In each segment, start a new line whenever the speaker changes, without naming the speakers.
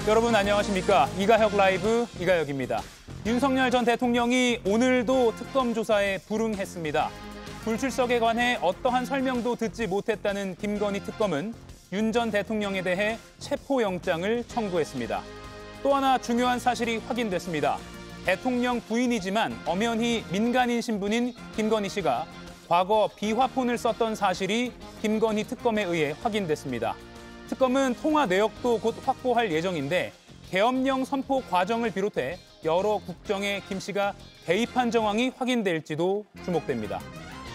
여러분 안녕하십니까? 이가혁 라이브 이가혁입니다. 윤석열 전 대통령이 오늘도 특검 조사에 불응했습니다. 불출석에 관해 어떠한 설명도 듣지 못했다는 김건희 특검은 윤 전 대통령에 대해 체포영장을 청구했습니다. 또 하나 중요한 사실이 확인됐습니다. 대통령 부인이지만 엄연히 민간인 신분인 김건희 씨가 과거 비화폰을 썼던 사실이 김건희 특검에 의해 확인됐습니다. 특검은 통화 내역도 곧 확보할 예정인데 계엄령 선포 과정을 비롯해 여러 국정에 김 씨가 개입한 정황이 확인될지도 주목됩니다.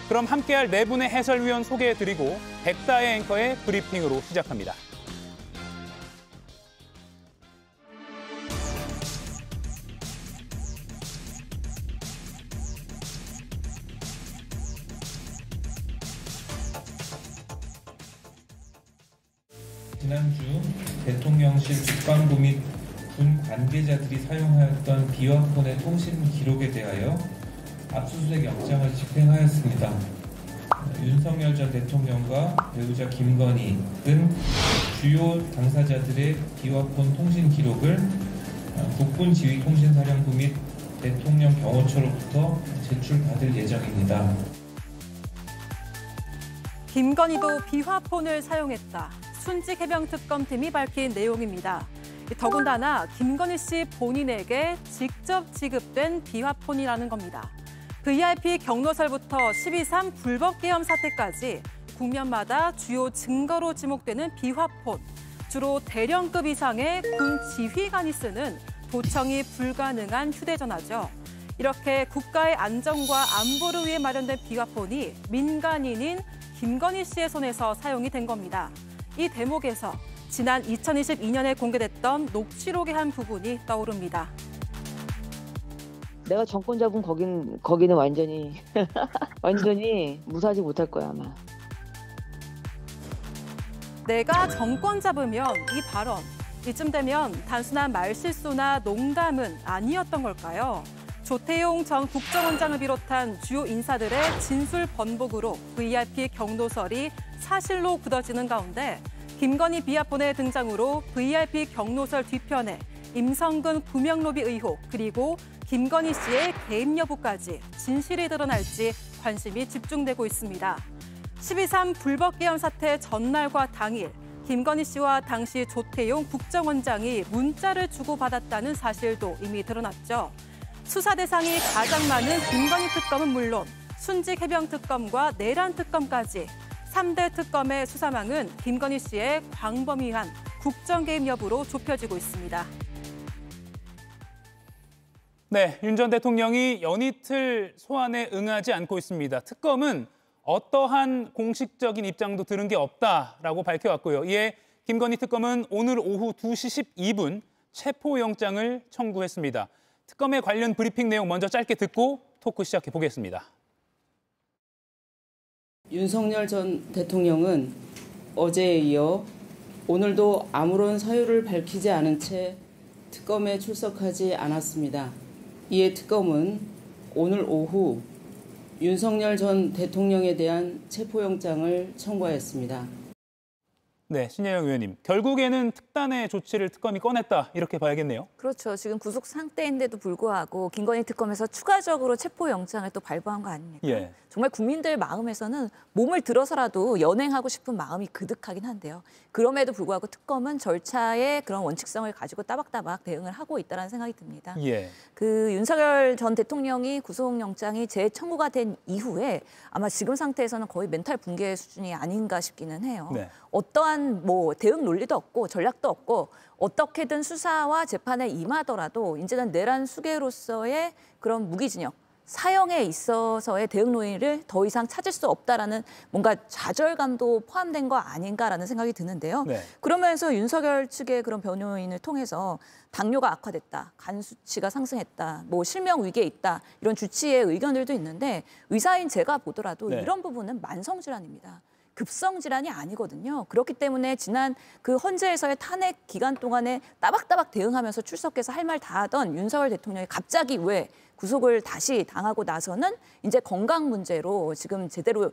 그럼 함께할 네 분의 해설위원 소개해드리고 백다의 앵커의 브리핑으로 시작합니다.
지난주 대통령실 국방부 및 군 관계자들이 사용하였던 비화폰의 통신 기록에 대하여 압수수색 영장을 집행하였습니다. 윤석열 전 대통령과 배우자 김건희 등 주요 당사자들의 비화폰 통신 기록을 국군지휘통신사령부 및 대통령 경호처로부터 제출받을 예정입니다.
김건희도 비화폰을 사용했다. 순직해병특검팀이 밝힌 내용입니다. 더군다나 김건희 씨 본인에게 직접 지급된 비화폰이라는 겁니다. VIP 경로설부터 12.3 불법 계엄 사태까지 국면마다 주요 증거로 지목되는 비화폰. 주로 대령급 이상의 군 지휘관이 쓰는 도청이 불가능한 휴대전화죠. 이렇게 국가의 안정과 안보를 위해 마련된 비화폰이 민간인인 김건희 씨의 손에서 사용이 된 겁니다. 이 대목에서 지난 2022년에 공개됐던 녹취록의 한 부분이 떠오릅니다.
내가 정권 잡은 거기는 완전히 무사하지 못할 거야 아마.
내가 정권 잡으면 이 발언, 이쯤 되면 단순한 말실수나 농담은 아니었던 걸까요? 조태용 전 국정원장을 비롯한 주요 인사들의 진술 번복으로 VIP 경로설이 사실로 굳어지는 가운데 김건희 비화폰의 등장으로 VIP 경로설 뒤편에 임성근 구명로비 의혹 그리고 김건희 씨의 개입 여부까지 진실이 드러날지 관심이 집중되고 있습니다. 12.3 불법 계엄 사태 전날과 당일 김건희 씨와 당시 조태용 국정원장이 문자를 주고받았다는 사실도 이미 드러났죠. 수사 대상이 가장 많은 김건희 특검은 물론 순직해병특검과 내란특검까지 3대 특검의 수사망은 김건희 씨의 광범위한 국정 개입 여부로 좁혀지고 있습니다.
네, 윤 전 대통령이 연이틀 소환에 응하지 않고 있습니다. 특검은 어떠한 공식적인 입장도 들은 게 없다라고 밝혀왔고요. 이에 김건희 특검은 오늘 오후 2시 12분 체포영장을 청구했습니다. 특검에 관련 브리핑 내용 먼저 짧게 듣고 토크 시작해 보겠습니다.
윤석열 전 대통령은 어제에 이어 오늘도 아무런 사유를 밝히지 않은 채 특검에 출석하지 않았습니다. 이에 특검은 오늘 오후 윤석열 전 대통령에 대한 체포영장을 청구하였습니다.
네, 신혜영 의원님. 결국에는 특단의 조치를 특검이 꺼냈다 이렇게 봐야겠네요.
그렇죠. 지금 구속 상태인데도 불구하고 김건희 특검에서 추가적으로 체포영장을 또 발부한 거 아닙니까?
예.
정말 국민들 마음에서는 몸을 들어서라도 연행하고 싶은 마음이 그득하긴 한데요. 그럼에도 불구하고 특검은 절차의 그런 원칙성을 가지고 따박따박 대응을 하고 있다는 생각이 듭니다.
예.
그 윤석열 전 대통령이 구속영장이 재청구가 된 이후에 아마 지금 상태에서는 거의 멘탈 붕괴 수준이 아닌가 싶기는 해요.
네.
어떠한 대응 논리도 없고 전략도 없고 어떻게든 수사와 재판에 임하더라도 이제는 내란 수괴로서의 그런 무기징역, 사형에 있어서의 대응 논의를 더 이상 찾을 수 없다라는 뭔가 좌절감도 포함된 거 아닌가라는 생각이 드는데요.
네.
그러면서 윤석열 측의 그런 변호인을 통해서 당뇨가 악화됐다, 간 수치가 상승했다, 실명 위기에 있다 이런 주치의 의견들도 있는데 의사인 제가 보더라도
네.
이런 부분은 만성질환입니다. 급성 질환이 아니거든요. 그렇기 때문에 지난 그 헌재에서의 탄핵 기간 동안에 따박따박 대응하면서 출석해서 할 말 다 하던 윤석열 대통령이 갑자기 왜 구속을 다시 당하고 나서는 이제 건강 문제로 지금 제대로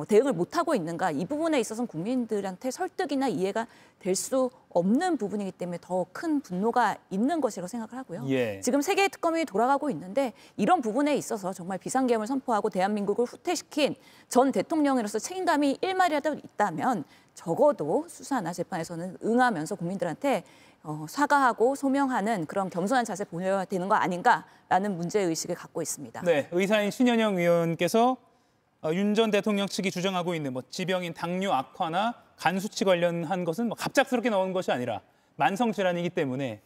대응을 못하고 있는가, 이 부분에 있어서는 국민들한테 설득이나 이해가 될 수 없는 부분이기 때문에 더 큰 분노가 있는 것이라고 생각을 하고요.
예.
지금 세 개의 특검이 돌아가고 있는데 이런 부분에 있어서 정말 비상계엄을 선포하고 대한민국을 후퇴시킨 전 대통령으로서 책임감이 1마리라도 있다면 적어도 수사나 재판에서는 응하면서 국민들한테 사과하고 소명하는 그런 겸손한 자세 보여야 되는 거 아닌가라는 문제의식을 갖고 있습니다.
네, 의사인 신현영 의원께서 윤 전 대통령 측이 주장하고 있는 지병인 당뇨 악화나 간 수치 관련한 것은 갑작스럽게 나온 것이 아니라 만성 질환이기 때문에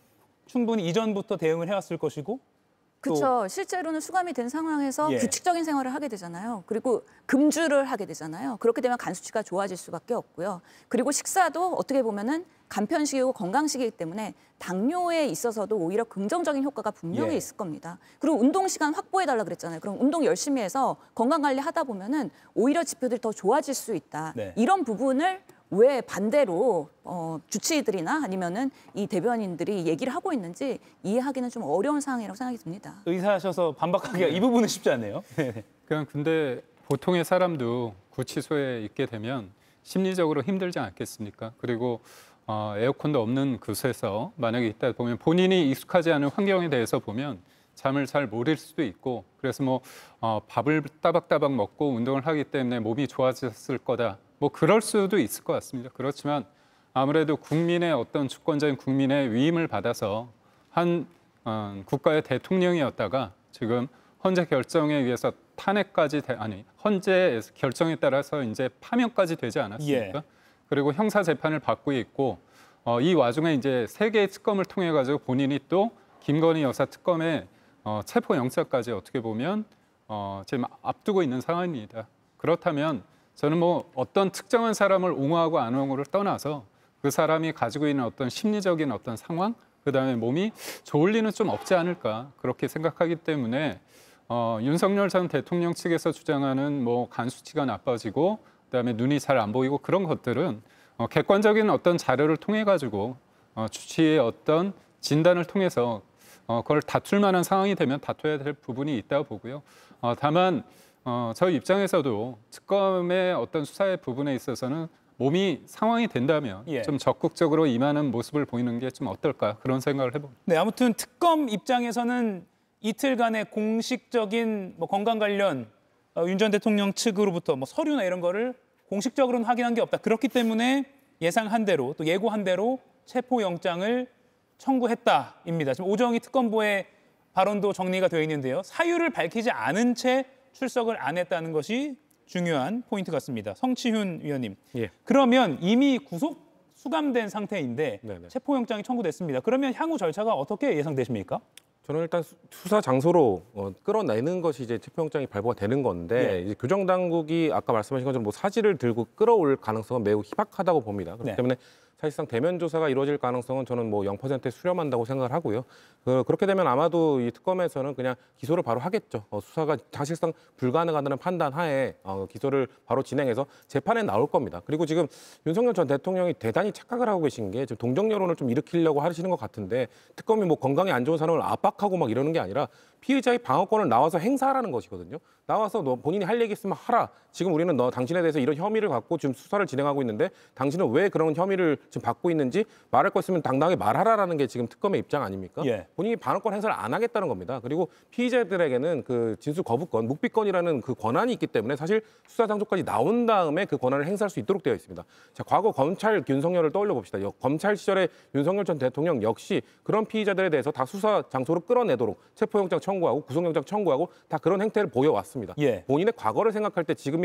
충분히 이전부터 대응을 해왔을 것이고,
그렇죠. 실제로는 수감이 된 상황에서
예.
규칙적인 생활을 하게 되잖아요. 그리고 금주를 하게 되잖아요. 그렇게 되면 간 수치가 좋아질 수밖에 없고요. 그리고 식사도 어떻게 보면은 간편식이고 건강식이기 때문에 당뇨에 있어서도 오히려 긍정적인 효과가 분명히
예.
있을 겁니다. 그리고 운동 시간 확보해달라 그랬잖아요. 그럼 운동 열심히 해서 건강 관리 하다 보면은 오히려 지표들이 더 좋아질 수 있다.
네.
이런 부분을 왜 반대로 주치의들이나 아니면은 이 대변인들이 얘기를 하고 있는지 이해하기는 좀 어려운 상황이라고 생각이 듭니다.
의사셔서 반박하기가 이 부분은 쉽지 않네요.
그냥 근데 보통의 사람도 구치소에 있게 되면 심리적으로 힘들지 않겠습니까? 그리고 에어컨도 없는 곳에서 만약에 있다 보면 본인이 익숙하지 않은 환경에 대해서 보면 잠을 잘 모를 수도 있고, 그래서 밥을 따박따박 먹고 운동을 하기 때문에 몸이 좋아졌을 거다. 그럴 수도 있을 것 같습니다. 그렇지만 아무래도 국민의 어떤 주권자인 국민의 위임을 받아서 한 국가의 대통령이었다가 지금 헌재 결정에 의해서 탄핵까지 헌재 결정에 따라서 이제 파면까지 되지 않았습니까?
예.
그리고 형사 재판을 받고 있고, 이 와중에 이제 3개의 특검을 통해 가지고 본인이 또 김건희 여사 특검의 체포 영장까지 어떻게 보면 지금 앞두고 있는 상황입니다. 그렇다면 저는 어떤 특정한 사람을 옹호하고 안 옹호를 떠나서 그 사람이 가지고 있는 어떤 심리적인 어떤 상황, 그다음에 몸이 좋을 리는 좀 없지 않을까 그렇게 생각하기 때문에 윤석열 전 대통령 측에서 주장하는 간 수치가 나빠지고 그다음에 눈이 잘 안 보이고 그런 것들은 객관적인 어떤 자료를 통해 가지고 주치의 어떤 진단을 통해서 그걸 다툴 만한 상황이 되면 다퉈야 될 부분이 있다고 보고요. 다만 저희 입장에서도 특검의 어떤 수사의 부분에 있어서는 몸이 상황이 된다면
예.
좀 적극적으로 임하는 모습을 보이는 게 좀 어떨까 그런 생각을 해봅니다.
네, 아무튼 특검 입장에서는 이틀간의 공식적인 건강 관련 윤 전 대통령 측으로부터 서류나 이런 거를 공식적으로는 확인한 게 없다. 그렇기 때문에 예상한 대로 또 예고한 대로 체포영장을 청구했다입니다. 지금 오정희 특검보의 발언도 정리가 되어 있는데요. 사유를 밝히지 않은 채 출석을 안 했다는 것이 중요한 포인트 같습니다. 성치훈 위원님.
예.
그러면 이미 구속 수감된 상태인데
네네.
체포영장이 청구됐습니다. 그러면 향후 절차가 어떻게 예상되십니까?
저는 일단 수사 장소로 끌어내는 것이 이제 체포영장이 발부가 되는 건데
예.
이제 교정 당국이 아까 말씀하신 것처럼 사실을 들고 끌어올 가능성은 매우 희박하다고 봅니다. 그렇기
네.
때문에 사실상 대면 조사가 이루어질 가능성은 저는 0%에 수렴한다고 생각을 하고요. 그렇게 되면 아마도 이 특검에서는 그냥 기소를 바로 하겠죠. 수사가 사실상 불가능하다는 판단 하에 기소를 바로 진행해서 재판에 나올 겁니다. 그리고 지금 윤석열 전 대통령이 대단히 착각을 하고 계신 게 지금 동정 여론을 좀 일으키려고 하시는 것 같은데 특검이 건강에 안 좋은 사람을 압박하고 이러는 게 아니라 피의자의 방어권을 나와서 행사하라는 것이거든요. 나와서 너 본인이 할 얘기 있으면 하라. 지금 우리는 당신에 대해서 이런 혐의를 갖고 지금 수사를 진행하고 있는데 당신은 왜 그런 혐의를 지금 받고 있는지 말할 거 있으면 당당하게 말하라라는 게 지금 특검의 입장 아닙니까?
예.
본인이 방어권 행사를 안 하겠다는 겁니다. 그리고 피의자들에게는 그 진술 거부권, 묵비권이라는 그 권한이 있기 때문에 사실 수사 장소까지 나온 다음에 그 권한을 행사할 수 있도록 되어 있습니다. 자, 과거 검찰 윤석열을 떠올려 봅시다. 검찰 시절에 윤석열 전 대통령 역시 그런 피의자들에 대해서 다 수사 장소로 끌어내도록 체포영장 청구하고 구속영장 청구하고 다 그런 행태를 보여왔습니다.
예.
본인의 과거를 생각할 때 지금이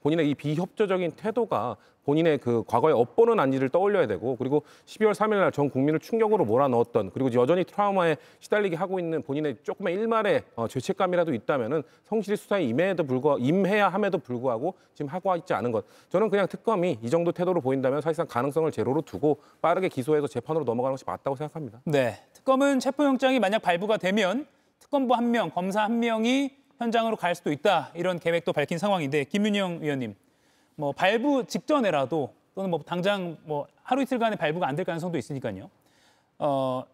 본인의 이 비협조적인 태도가 본인의 그 과거의 업보는 아닌지를 떠올려야 되고 그리고 12월 3일 날 전 국민을 충격으로 몰아넣었던 그리고 여전히 트라우마에 시달리게 하고 있는 본인의 조금의 일말의 죄책감이라도 있다면은 성실히 수사에 임해야 함에도 불구하고 지금 하고 있지 않은 것. 저는 그냥 특검이 이 정도 태도로 보인다면 사실상 가능성을 제로로 두고 빠르게 기소해서 재판으로 넘어가는 것이 맞다고 생각합니다.
네, 특검은 체포영장이 만약 발부가 되면 특검부 1명, 검사 1명이 현장으로 갈 수도 있다. 이런 계획도 밝힌 상황인데 김윤영 위원님. 발부 직전에라도 또는 당장 하루 이틀간의 발부가 안 될 가능성도 있으니까요.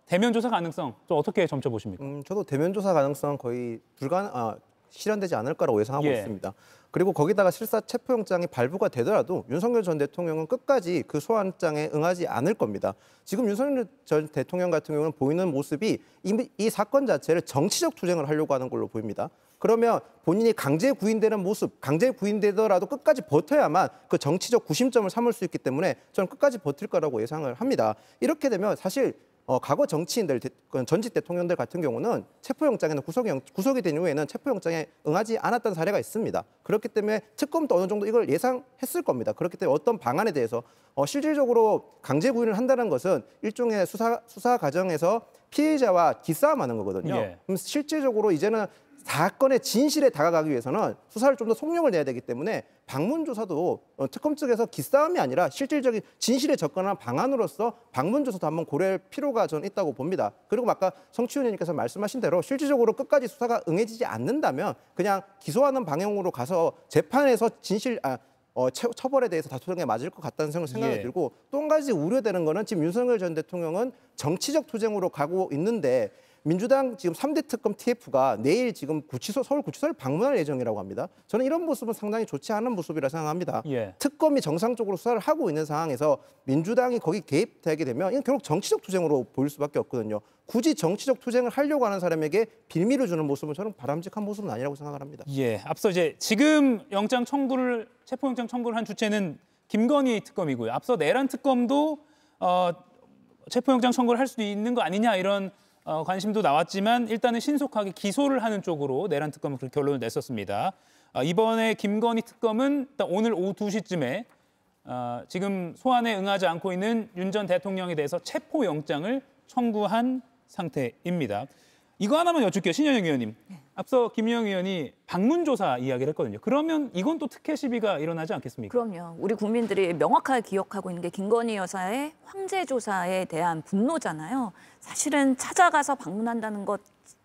대면 조사 가능성 좀 어떻게 점쳐보십니까?
저도 대면 조사 가능성 거의 실현되지 않을 거라고 예상하고
예.
있습니다. 그리고 거기다가 실사 체포영장이 발부가 되더라도 윤석열 전 대통령은 끝까지 그 소환장에 응하지 않을 겁니다. 지금 윤석열 전 대통령 같은 경우는 보이는 모습이 이 사건 자체를 정치적 투쟁을 하려고 하는 걸로 보입니다. 그러면 본인이 강제 구인되는 모습, 강제 구인되더라도 끝까지 버텨야만 그 정치적 구심점을 삼을 수 있기 때문에 저는 끝까지 버틸 거라고 예상을 합니다. 이렇게 되면 사실 과거 정치인들, 전직 대통령들 같은 경우는 체포영장에는 구속이 된 이후에는 체포영장에 응하지 않았던 사례가 있습니다. 그렇기 때문에 특검도 어느 정도 이걸 예상했을 겁니다. 그렇기 때문에 어떤 방안에 대해서 실질적으로 강제 구인을 한다는 것은 일종의 수사 과정에서 피해자와 기싸움하는 거거든요.
예.
그럼 실질적으로 이제는 사건의 진실에 다가가기 위해서는 수사를 좀 더 속력을 내야 되기 때문에 방문 조사도 특검 측에서 기싸움이 아니라 실질적인 진실에 접근하는 방안으로서 방문 조사도 한번 고려할 필요가 저는 있다고 봅니다. 그리고 아까 성추현 의원님께서 말씀하신 대로 실질적으로 끝까지 수사가 응해지지 않는다면 그냥 기소하는 방향으로 가서 재판에서 처벌에 대해서 다투는 게 맞을 것 같다는 생각이 들고 또 한 가지 우려되는 거는 지금 윤석열 전 대통령은 정치적 투쟁으로 가고 있는데 민주당 지금 3대 특검 TF가 내일 지금 서울 구치소를 방문할 예정이라고 합니다. 저는 이런 모습은 상당히 좋지 않은 모습이라 생각합니다.
예.
특검이 정상적으로 수사를 하고 있는 상황에서 민주당이 거기 개입되게 되면 이건 결국 정치적 투쟁으로 보일 수밖에 없거든요. 굳이 정치적 투쟁을 하려고 하는 사람에게 빌미를 주는 모습은 저는 바람직한 모습은 아니라고 생각을 합니다.
예, 앞서 이제 지금 체포영장 청구를 한 주체는 김건희 특검이고요. 앞서 내란 특검도 체포영장 청구를 할 수도 있는 거 아니냐 이런 관심도 나왔지만 일단은 신속하게 기소를 하는 쪽으로 내란 특검은 그렇게 결론을 냈었습니다. 이번에 김건희 특검은 오늘 오후 2시쯤에 지금 소환에 응하지 않고 있는 윤 전 대통령에 대해서 체포영장을 청구한 상태입니다. 이거 하나만 여쭐게요. 신현영 의원님. 앞서 김유영 의원이 방문조사 이야기를 했거든요. 그러면 이건 또 특혜 시비가 일어나지 않겠습니까?
그럼요. 우리 국민들이 명확하게 기억하고 있는 게 김건희 여사의 황제 조사에 대한 분노잖아요. 사실은 찾아가서 방문한다는 것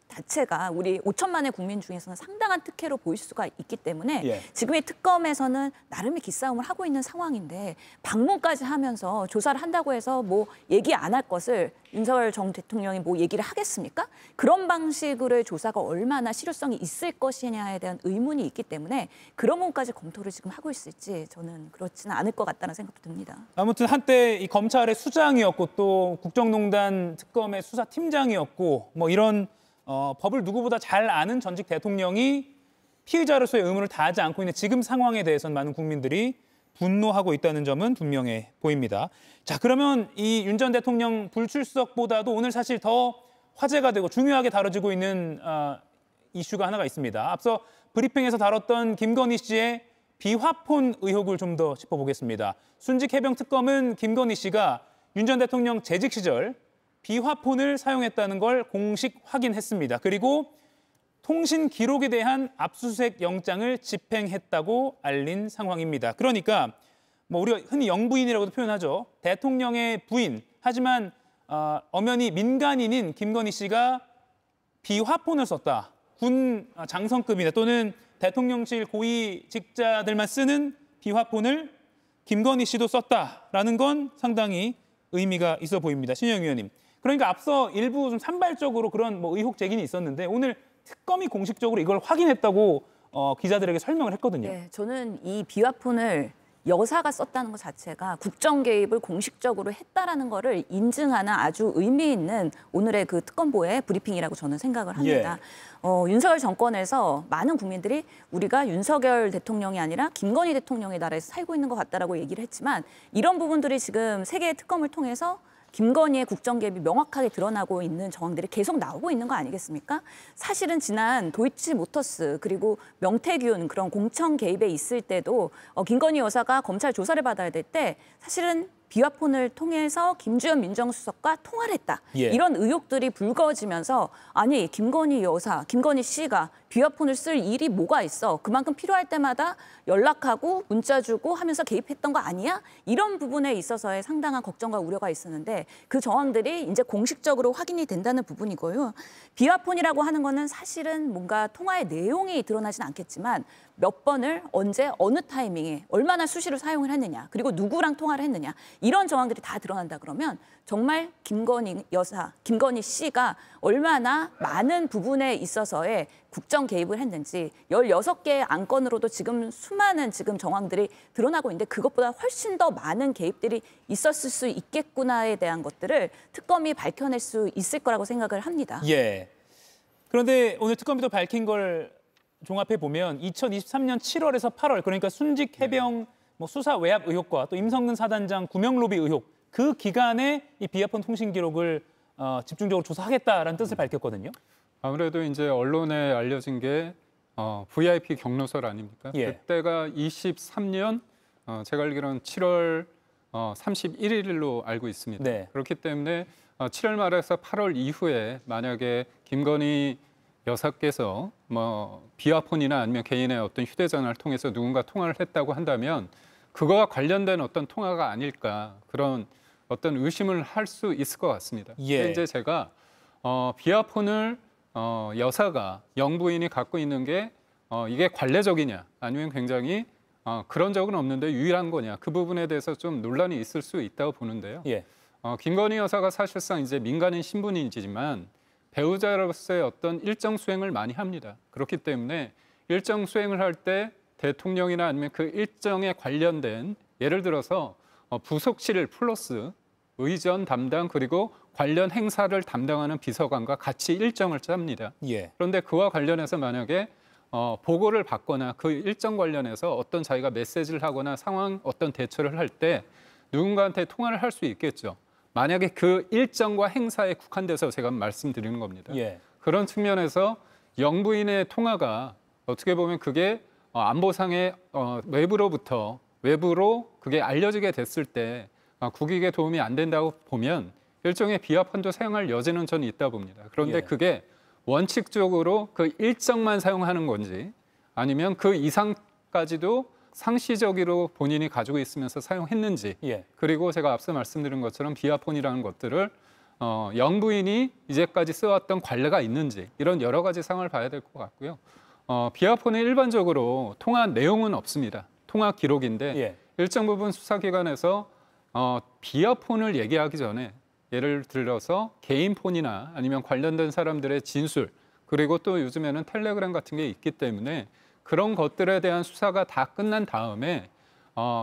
자체가 우리 5천만의 국민 중에서는 상당한 특혜로 보일 수가 있기 때문에 지금의 특검에서는 나름의 기싸움을 하고 있는 상황인데 방문까지 하면서 조사를 한다고 해서 뭐 얘기 안 할 것을 윤석열 전 대통령이 뭐 얘기를 하겠습니까? 그런 방식으로의 조사가 얼마나 실효성이 있을 것이냐에 대한 의문이 있기 때문에 그런 부분까지 검토를 지금 하고 있을지 저는 그렇지는 않을 것 같다는 생각도 듭니다.
아무튼 한때 이 검찰의 수장이었고 또 국정농단 특검의 수사팀장이었고 뭐 이런 법을 누구보다 잘 아는 전직 대통령이 피의자로서의 의무를 다하지 않고 있는 지금 상황에 대해서는 많은 국민들이 분노하고 있다는 점은 분명해 보입니다. 자, 그러면 이 윤 전 대통령 불출석보다도 오늘 사실 더 화제가 되고 중요하게 다뤄지고 있는 이슈가 하나가 있습니다. 앞서 브리핑에서 다뤘던 김건희 씨의 비화폰 의혹을 좀 더 짚어보겠습니다. 순직해병특검은 김건희 씨가 윤 전 대통령 재직 시절 비화폰을 사용했다는 걸 공식 확인했습니다. 그리고 통신 기록에 대한 압수수색 영장을 집행했다고 알린 상황입니다. 그러니까 뭐 우리가 흔히 영부인이라고도 표현하죠. 대통령의 부인, 하지만 엄연히 민간인인 김건희 씨가 비화폰을 썼다. 군 장성급이나 또는 대통령실 고위직자들만 쓰는 비화폰을 김건희 씨도 썼다라는 건 상당히 의미가 있어 보입니다. 신영 의원님. 그러니까 앞서 일부 좀 산발적으로 그런 뭐 의혹 제기는 있었는데 오늘 특검이 공식적으로 이걸 확인했다고 기자들에게 설명을 했거든요.
네, 저는 이 비화폰을 여사가 썼다는 것 자체가 국정 개입을 공식적으로 했다라는 거를 인증하는 아주 의미 있는 오늘의 그 특검보의 브리핑이라고 저는 생각을 합니다. 윤석열 정권에서 많은 국민들이 우리가 윤석열 대통령이 아니라 김건희 대통령의 나라에서 살고 있는 것 같다라고 얘기를 했지만 이런 부분들이 지금 세 개의 특검을 통해서 김건희의 국정 개입이 명확하게 드러나고 있는 정황들이 계속 나오고 있는 거 아니겠습니까? 사실은 지난 도이치모터스 그리고 명태균 그런 공청 개입에 있을 때도 김건희 여사가 검찰 조사를 받아야 될 때 사실은 비화폰을 통해서 김주현 민정수석과 통화를 했다. 이런 의혹들이 불거지면서 아니 김건희 여사, 김건희 씨가 비화폰을 쓸 일이 뭐가 있어? 그만큼 필요할 때마다 연락하고 문자 주고 하면서 개입했던 거 아니야? 이런 부분에 있어서의 상당한 걱정과 우려가 있었는데 그 정황들이 이제 공식적으로 확인이 된다는 부분이고요. 비화폰이라고 하는 거는 사실은 뭔가 통화의 내용이 드러나진 않겠지만 몇 번을 언제 어느 타이밍에 얼마나 수시로 사용을 했느냐 그리고 누구랑 통화를 했느냐 이런 정황들이 다 드러난다 그러면 정말 김건희 여사, 김건희 씨가 얼마나 많은 부분에 있어서의 국정 개입을 했는지 16개의 안건으로도 지금 수많은 지금 정황들이 드러나고 있는데 그것보다 훨씬 더 많은 개입들이 있었을 수 있겠구나에 대한 것들을 특검이 밝혀낼 수 있을 거라고 생각을 합니다.
예. 그런데 오늘 특검이 밝힌 걸 종합해 보면 2023년 7월에서 8월 그러니까 순직 해병 수사 외압 의혹과 또 임성근 사단장 구명 로비 의혹 그 기간에 이 비화폰 통신 기록을 집중적으로 조사하겠다라는 뜻을 밝혔거든요. 아무래도 이제 언론에 알려진 게 VIP 경로설 아닙니까? 예. 그때가 23년 제가 알기로는 7월 31일로 알고 있습니다. 네. 그렇기 때문에 7월 말에서 8월 이후에 만약에 김건희 여사께서 비화폰이나 아니면 개인의 어떤 휴대전화를 통해서 누군가 통화를 했다고 한다면 그거와 관련된 어떤 통화가 아닐까 그런 어떤 의심을 할 수 있을 것 같습니다. 예. 이제 제가 비화폰을 여사가 영부인이 갖고 있는 게 이게 관례적이냐 아니면 굉장히 그런 적은 없는데 유일한 거냐 그 부분에 대해서 좀 논란이 있을 수 있다고 보는데요. 예. 김건희 여사가 사실상 이제 민간인 신분이지만 배우자로서의 어떤 일정 수행을 많이 합니다. 그렇기 때문에 일정 수행을 할 때 대통령이나 아니면 그 일정에 관련된 예를 들어서 부속실 플러스 의전 담당 그리고 관련 행사를 담당하는 비서관과 같이 일정을 짭니다. 예. 그런데 그와 관련해서 만약에 보고를 받거나 그 일정 관련해서 어떤 자기가 메시지를 하거나 상황 어떤 대처를 할 때 누군가한테 통화를 할 수 있겠죠. 만약에 그 일정과 행사에 국한돼서 제가 말씀드리는 겁니다. 예. 그런 측면에서 영부인의 통화가 어떻게 보면 그게 안보상의 외부로 그게 알려지게 됐을 때 국익에 도움이 안 된다고 보면 일종의 비화폰도 사용할 여지는 저는 있다 봅니다. 그런데 예. 그게 원칙적으로 그 일정만 사용하는 건지 아니면 그 이상까지도 상시적으로 본인이 가지고 있으면서 사용했는지 예. 그리고 제가 앞서 말씀드린 것처럼 비화폰이라는 것들을 영부인이 이제까지 써왔던 관례가 있는지 이런 여러 가지 상황을 봐야 될 것 같고요. 비화폰은 일반적으로 통화 내용은 없습니다. 통화 기록인데 예. 일정 부분 수사기관에서 비화폰을 얘기하기 전에 예를 들어서 개인 폰이나 아니면 관련된 사람들의 진술 그리고 또 요즘에는 텔레그램 같은 게 있기 때문에 그런 것들에 대한 수사가 다 끝난 다음에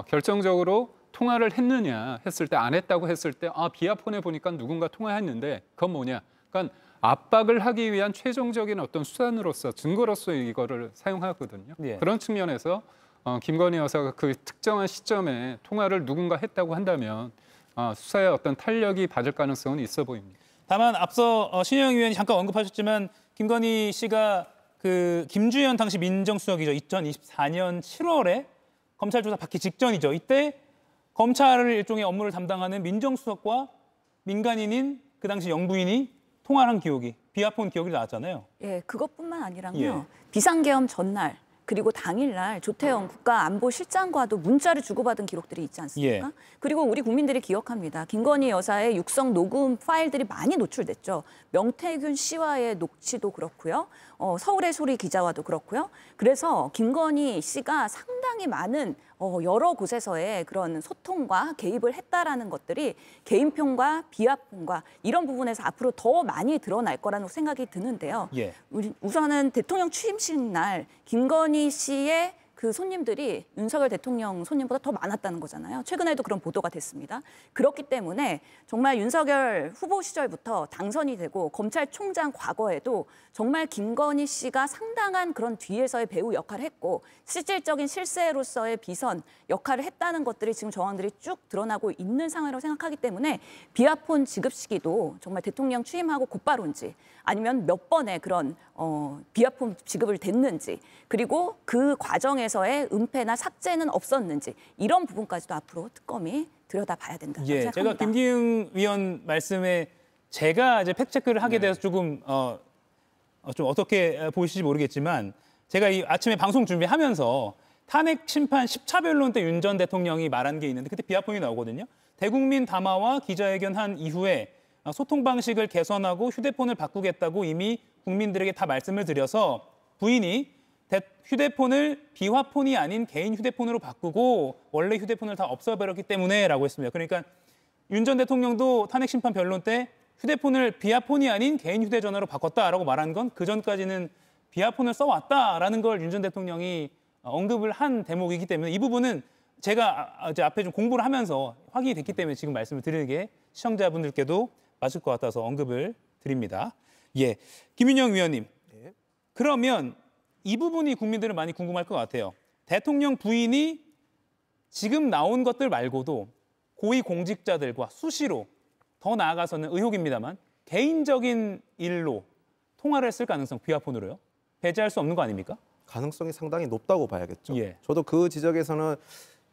결정적으로 통화를 했느냐 했을 때 안 했다고 했을 때 비화폰에 보니까 누군가 통화했는데 그건 뭐냐? 그러니까 압박을 하기 위한 최종적인 어떤 수단으로서 증거로서 이거를 사용하거든요. 예. 그런 측면에서 김건희 여사가 그 특정한 시점에 통화를 누군가 했다고 한다면 수사에 어떤 탄력이 받을 가능성은 있어 보입니다. 다만 앞서 신혜영 의원이 잠깐 언급하셨지만 김건희 씨가 그 김주현 당시 민정수석이죠. 2024년 7월에 검찰 조사 받기 직전이죠. 이때 검찰을 일종의 업무를 담당하는 민정수석과 민간인인 그 당시 영부인이 통화를 한 기록이 비화폰 기록이 나왔잖아요. 예, 그것뿐만 아니라요. 예. 비상계엄 전날 그리고 당일날 조태영 국가안보실장과도 문자를 주고받은 기록들이 있지 않습니까? 예. 그리고 우리 국민들이 기억합니다. 김건희 여사의 육성 녹음 파일들이 많이 노출됐죠. 명태균 씨와의 녹취도 그렇고요. 서울의 소리 기자와도 그렇고요. 그래서 김건희 씨가 상당히 많은 여러 곳에서의 그런 소통과 개입을 했다라는 것들이 개인폰과 비화폰과 이런 부분에서 앞으로 더 많이 드러날 거라는 생각이 드는데요. 예. 우선은 대통령 취임식 날 김건희 씨의 그 손님들이 윤석열 대통령 손님보다 더 많았다는 거잖아요. 최근에도 그런 보도가 됐습니다. 그렇기 때문에 정말 윤석열 후보 시절부터 당선이 되고 검찰총장 과거에도 정말 김건희 씨가 상당한 그런 뒤에서의 배우 역할을 했고 실질적인 실세로서의 비선 역할을 했다는 것들이 지금 정황들이 쭉 드러나고 있는 상황이라고 생각하기 때문에 비화폰 지급 시기도 정말 대통령 취임하고 곧바로인지 아니면 몇 번의 그런 비화폰 지급을 됐는지 그리고 그 과정에서의 은폐나 삭제는 없었는지 이런 부분까지도 앞으로 특검이 들여다봐야 된다고 생각합니다. 제가 김기흥 위원 말씀에 제가 이제 팩트체크를 하게 돼서 조금 좀 어떻게 보시지 모르겠지만 제가 이 아침에 방송 준비하면서 탄핵 심판 10차 변론 때 윤 전 대통령이 말한 게 있는데 그때 비하폰이 나오거든요. 대국민 담화와 기자회견한 이후에 소통 방식을 개선하고 휴대폰을 바꾸겠다고 이미 국민들에게 다 말씀을 드려서 부인이 휴대폰을 비화폰이 아닌 개인 휴대폰으로 바꾸고 원래 휴대폰을 다 없애버렸기 때문에라고 했습니다. 그러니까 윤 전 대통령도 탄핵 심판 변론 때 휴대폰을 비화폰이 아닌 개인 휴대전화로 바꿨다라고 말한 건 그전까지는 비화폰을 써왔다라는 걸 윤 전 대통령이 언급을 한 대목이기 때문에 이 부분은 제가 이제 앞에 좀 공부를 하면서 확인이 됐기 때문에 지금 말씀을 드리는 게 시청자분들께도 맞을 것 같아서 언급을 드립니다. 예, 김윤영 위원님. 그러면 이 부분이 국민들은 많이 궁금할 것 같아요. 대통령 부인이 지금 나온 것들 말고도 고위공직자들과 수시로 더 나아가서는 의혹입니다만 개인적인 일로 통화를 했을 가능성 비화폰으로요. 배제할 수 없는 거 아닙니까?
가능성이 상당히 높다고 봐야겠죠.
예.
저도 그 지적에서는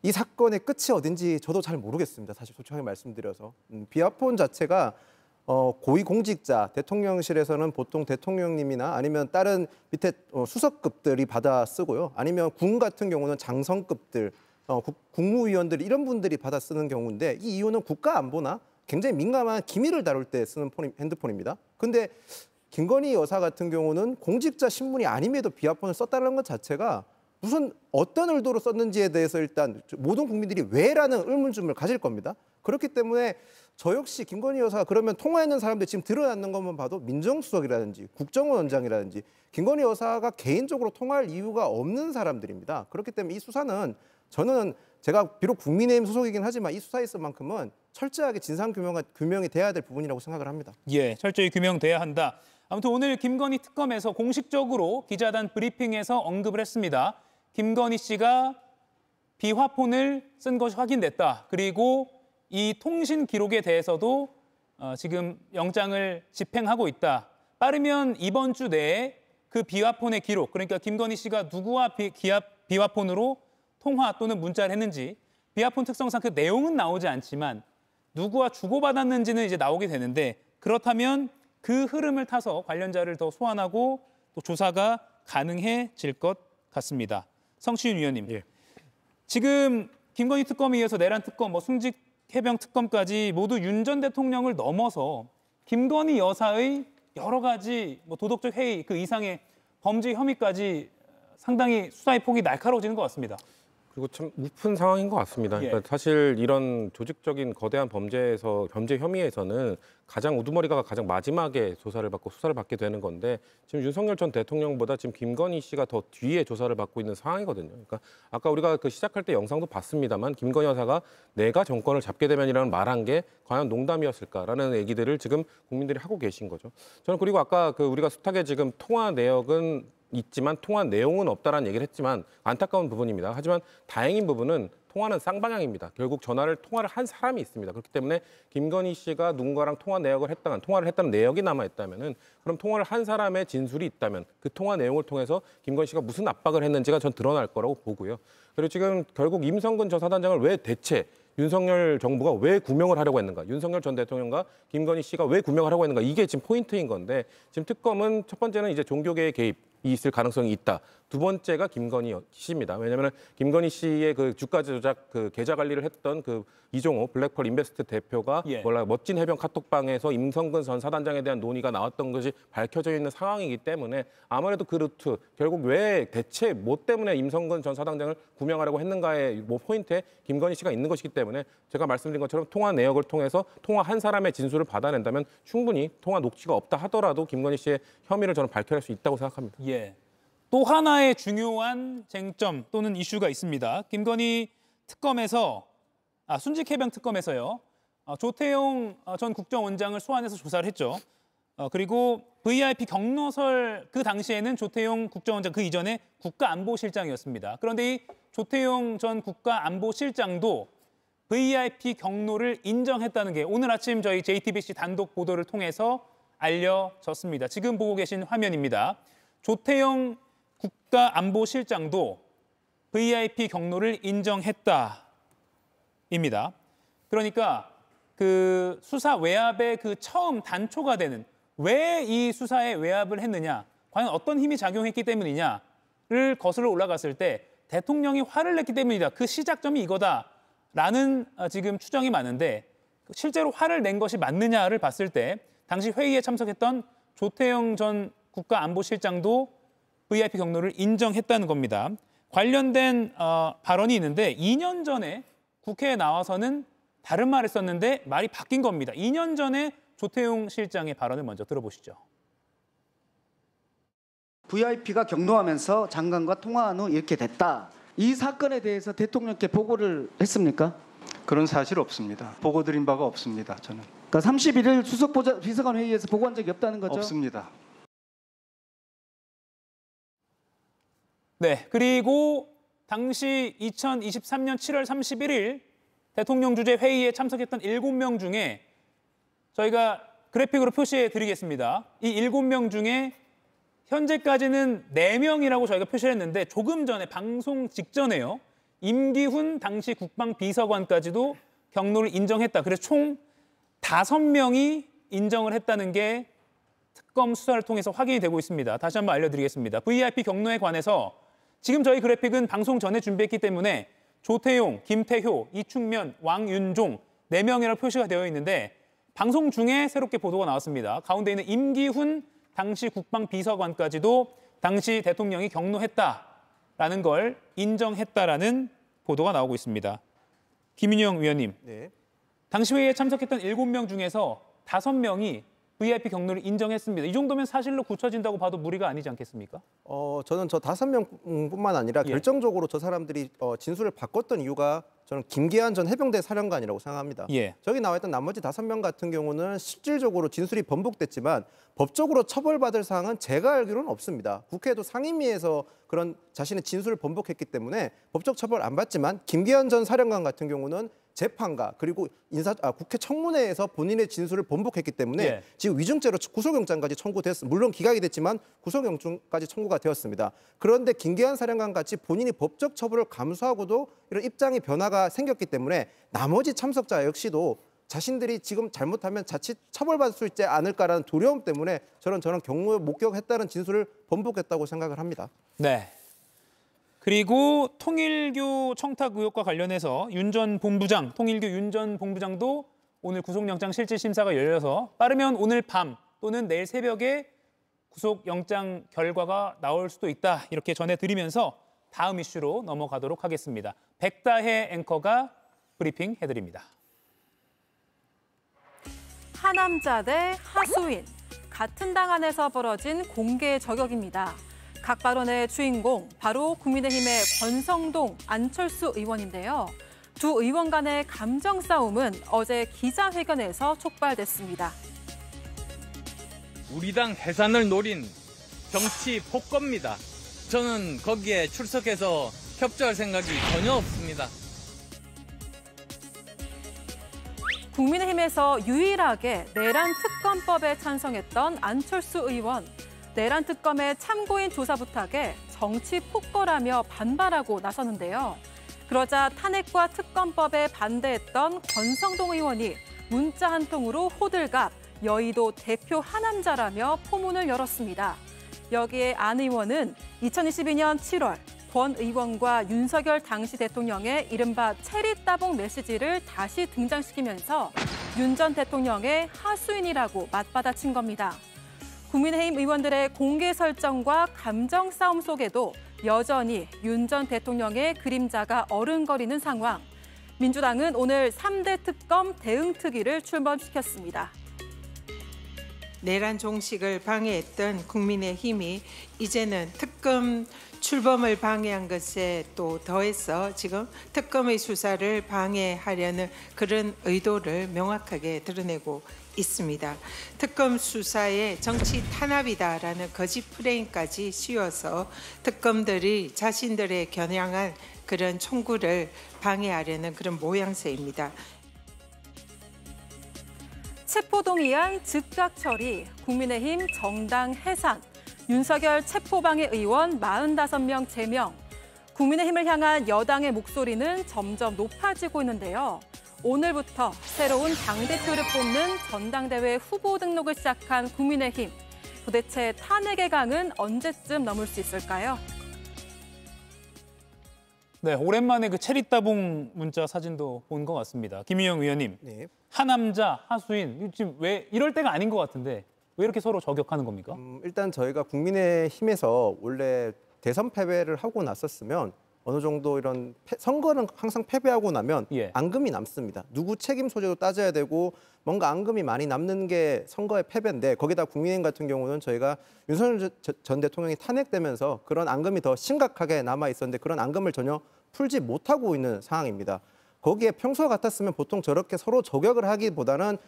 이 사건의 끝이 어딘지 저도 잘 모르겠습니다. 사실 솔직하게 말씀드려서 비화폰 자체가 고위공직자 대통령실에서는 보통 대통령님이나 아니면 다른 밑에 수석급들이 받아 쓰고요. 아니면 군 같은 경우는 장성급들, 국무위원들 이런 분들이 받아 쓰는 경우인데 이 이유는 국가 안보나 굉장히 민감한 기밀을 다룰 때 쓰는 핸드폰입니다. 근데 김건희 여사 같은 경우는 공직자 신분이 아님에도 비화폰을 썼다는 것 자체가 무슨 어떤 의도로 썼는지에 대해서 일단 모든 국민들이 왜라는 의문점을 가질 겁니다. 그렇기 때문에 저 역시 김건희 여사가 그러면 통화했는 사람들 지금 드러났는 것만 봐도 민정수석이라든지 국정원장이라든지 김건희 여사가 개인적으로 통화할 이유가 없는 사람들입니다. 그렇기 때문에 이 수사는 저는 제가 비록 국민의힘 소속이긴 하지만 이 수사에 있을만큼은 철저하게 진상규명이 돼야 될 부분이라고 생각을 합니다.
예, 철저히 규명돼야 한다. 아무튼 오늘 김건희 특검에서 공식적으로 기자단 브리핑에서 언급을 했습니다. 김건희 씨가 비화폰을 쓴 것이 확인됐다. 그리고 이 통신 기록에 대해서도 지금 영장을 집행하고 있다. 빠르면 이번 주 내에 그 비화폰의 기록, 그러니까 김건희 씨가 누구와 비화폰으로 통화 또는 문자를 했는지 비화폰 특성상 그 내용은 나오지 않지만 누구와 주고받았는지는 이제 나오게 되는데 그렇다면 그 흐름을 타서 관련자를 더 소환하고 또 조사가 가능해질 것 같습니다. 성시윤 위원님,
예.
지금 김건희 특검에 이어서 내란 특검, 승직 해병 특검까지 모두 윤 전 대통령을 넘어서 김건희 여사의 여러 가지 도덕적 해이 그 이상의 범죄 혐의까지 상당히 수사의 폭이 날카로워지는 것 같습니다.
그리고 참 우픈 상황인 것 같습니다. 그러니까 사실 이런 조직적인 거대한 범죄 혐의에서는 가장 우두머리가 가장 마지막에 조사를 받고 수사를 받게 되는 건데 지금 윤석열 전 대통령보다 지금 김건희 씨가 더 뒤에 조사를 받고 있는 상황이거든요. 그러니까 아까 우리가 시작할 때 영상도 봤습니다만 김건희 여사가 내가 정권을 잡게 되면이라는 말한 게 과연 농담이었을까라는 얘기들을 지금 국민들이 하고 계신 거죠. 저는 그리고 아까 우리가 숱하게 지금 통화 내역은 있지만 통화 내용은 없다라는 얘기를 했지만 안타까운 부분입니다. 하지만 다행인 부분은 통화는 쌍방향입니다. 결국 통화를 한 사람이 있습니다. 그렇기 때문에 김건희 씨가 누군가랑 통화를 했다는 내역이 남아있다면은 그럼 통화를 한 사람의 진술이 있다면 그 통화 내용을 통해서 김건희 씨가 무슨 압박을 했는지가 전 드러날 거라고 보고요. 그리고 지금 결국 임성근 전 사단장을 왜 대체 윤석열 정부가 왜 구명을 하려고 했는가? 윤석열 전 대통령과 김건희 씨가 왜 구명을 하려고 했는가? 이게 지금 포인트인 건데 지금 특검은 첫 번째는 이제 종교계의 개입이 있을 가능성이 있다. 두 번째가 김건희 씨입니다. 왜냐하면 김건희 씨의 주가 조작 계좌 관리를 했던 이종호 블랙펄 인베스트 대표가 멋진 해병 카톡방에서 임성근 전 사단장에 대한 논의가 나왔던 것이 밝혀져 있는 상황이기 때문에 아무래도 그 루트 결국 왜 대체 뭐 때문에 임성근 전 사단장을 구명하려고 했는가의 포인트에 김건희 씨가 있는 것이기 때문에 제가 말씀드린 것처럼 통화 내역을 통해서 통화 한 사람의 진술을 받아낸다면 충분히 통화 녹취가 없다 하더라도 김건희 씨의 혐의를 저는 밝혀낼 수 있다고 생각합니다.
예. 또 하나의 중요한 쟁점 또는 이슈가 있습니다. 김건희 특검에서 순직 해병 특검에서요. 조태용 전 국정원장을 소환해서 조사를 했죠. 그리고 VIP 경로설 그 당시에는 조태용 국정원장 그 이전에 국가안보실장이었습니다. 그런데 이 조태용 전 국가안보실장도 VIP 경로를 인정했다는 게 오늘 아침 저희 JTBC 단독 보도를 통해서 알려졌습니다. 지금 보고 계신 화면입니다. 조태용 국가안보실장도 VIP 경로를 인정했다입니다. 그러니까 수사 외압의 처음 단초가 되는 왜 이 수사에 외압을 했느냐, 과연 어떤 힘이 작용했기 때문이냐를 거슬러 올라갔을 때 대통령이 화를 냈기 때문이다. 그 시작점이 이거다라는 지금 추정이 많은데 실제로 화를 낸 것이 맞느냐를 봤을 때 당시 회의에 참석했던 조태영 전 국가안보실장도 VIP 경로를 인정했다는 겁니다. 관련된 발언이 있는데 2년 전에 국회에 나와서는 다른 말을 썼는데 말이 바뀐 겁니다. 2년 전에 조태용 실장의 발언을 먼저 들어보시죠.
VIP가 경로하면서 장관과 통화한 후 이렇게 됐다. 이 사건에 대해서 대통령께 보고를 했습니까?
그런 사실 없습니다. 보고 드린 바가 없습니다. 저는.
그러니까 31일 수석 비서관 회의에서 보고한 적이 없다는 거죠?
없습니다.
네, 그리고 당시 2023년 7월 31일 대통령 주재 회의에 참석했던 7명 중에 저희가 그래픽으로 표시해 드리겠습니다. 이 7명 중에 현재까지는 4명이라고 저희가 표시를 했는데 조금 전에 방송 직전에요. 임기훈 당시 국방비서관까지도 경로를 인정했다. 그래서 총 5명이 인정을 했다는 게 특검 수사를 통해서 확인이 되고 있습니다. 다시 한번 알려드리겠습니다. VIP 경로에 관해서 지금 저희 그래픽은 방송 전에 준비했기 때문에 조태용, 김태효, 이충면, 왕윤종 4명이라고 표시가 되어 있는데 방송 중에 새롭게 보도가 나왔습니다. 가운데 있는 임기훈 당시 국방비서관까지도 당시 대통령이 경로했다라는 걸 인정했다라는 보도가 나오고 있습니다. 김인영 위원님,
네.
당시 회의에 참석했던 7명 중에서 5명이 VIP 경로를 인정했습니다. 이 정도면 사실로 굳혀진다고 봐도 무리가 아니지 않겠습니까?
저는 저 5명뿐만 아니라 결정적으로 저 사람들이 진술을 바꿨던 이유가 저는 김계한 전 해병대 사령관이라고 생각합니다. 저기 나와 있던 나머지 5명 같은 경우는 실질적으로 진술이 번복됐지만 법적으로 처벌받을 사항은 제가 알기로는 없습니다. 국회에도 상임위에서 그런 자신의 진술을 번복했기 때문에 법적 처벌 안 받지만 김계한 전 사령관 같은 경우는 재판과 그리고 국회 청문회에서 본인의 진술을 번복했기 때문에 지금 위증죄로 구속영장까지 청구됐습니다. 물론 기각이 됐지만 구속영장까지 청구가 되었습니다. 그런데 김계한 사령관 같이 본인이 법적 처벌을 감수하고도 이런 입장의 변화가 생겼기 때문에 나머지 참석자 역시도 자신들이 지금 잘못하면 자칫 처벌받을 수 있지 않을까라는 두려움 때문에 저런 경로에 목격했다는 진술을 번복했다고 생각을 합니다.
네. 그리고 통일교 청탁 의혹과 관련해서 통일교 윤 전 본부장도 오늘 구속영장 실질심사가 열려서 빠르면 오늘 밤 또는 내일 새벽에 구속영장 결과가 나올 수도 있다. 이렇게 전해드리면서 다음 이슈로 넘어가도록 하겠습니다. 백다혜 앵커가 브리핑 해드립니다.
하남자 대 하수인, 같은 당 안에서 벌어진 공개 저격입니다. 각 발언의 주인공, 바로 국민의힘의 권성동, 안철수 의원인데요. 두 의원 간의 감정 싸움은 어제 기자회견에서 촉발됐습니다.
우리 당 해산을 노린 정치 폭거입니다. 저는 거기에 출석해서 협조할 생각이 전혀 없습니다.
국민의힘에서 유일하게 내란 특검법에 찬성했던 안철수 의원. 내란 특검의 참고인 조사 부탁에 정치 폭거라며 반발하고 나섰는데요. 그러자 탄핵과 특검법에 반대했던 권성동 의원이 문자 한 통으로 호들갑, 여의도 대표 하남자라며 포문을 열었습니다. 여기에 안 의원은 2022년 7월 권 의원과 윤석열 당시 대통령의 이른바 체리 따봉 메시지를 다시 등장시키면서 윤 전 대통령의 하수인이라고 맞받아친 겁니다. 국민의힘 의원들의 공개 설정과 감정 싸움 속에도 여전히 윤 전 대통령의 그림자가 어른거리는 상황. 민주당은 오늘 3대 특검 대응특위를 출범시켰습니다.
내란 종식을 방해했던 국민의힘이 이제는 특검 출범을 방해한 것에 또 더해서 지금 특검의 수사를 방해하려는 그런 의도를 명확하게 드러내고 있습니다. 특검 수사의 정치 탄압이다라는 거짓 프레임까지 씌워서 특검들이 자신들의 겨냥한 그런 청구를 방해하려는 그런 모양새입니다.
체포동의안 즉각 처리, 국민의힘 정당 해산, 윤석열 체포방해 의원 45명 제명. 국민의힘을 향한 여당의 목소리는 점점 높아지고 있는데요. 오늘부터 새로운 당대표를 뽑는 전당대회 후보 등록을 시작한 국민의힘. 도대체 탄핵의 강은 언제쯤 넘을 수 있을까요?
네, 오랜만에 그 체리따봉 문자 사진도 본 것 같습니다. 김희영 의원님,
네.
하남자, 하수인, 지금 왜 이럴 때가 아닌 것 같은데 왜 이렇게 서로 저격하는 겁니까?
일단 저희가 국민의힘에서 원래 대선 패배를 하고 났었으면 어느 정도 이런 선거는 항상 패배하고 나면 앙금이 남습니다. 누구 책임 소재도 따져야 되고 뭔가 앙금이 많이 남는 게 선거의 패배인데 거기다 국민의힘 같은 경우는 저희가 윤석열 전 대통령이 탄핵되면서 그런 앙금이 더 심각하게 남아 있었는데 그런 앙금을 전혀 풀지 못하고 있는 상황입니다. 거기에 평소 같았으면 보통 저렇게 서로 저격을 하기보다는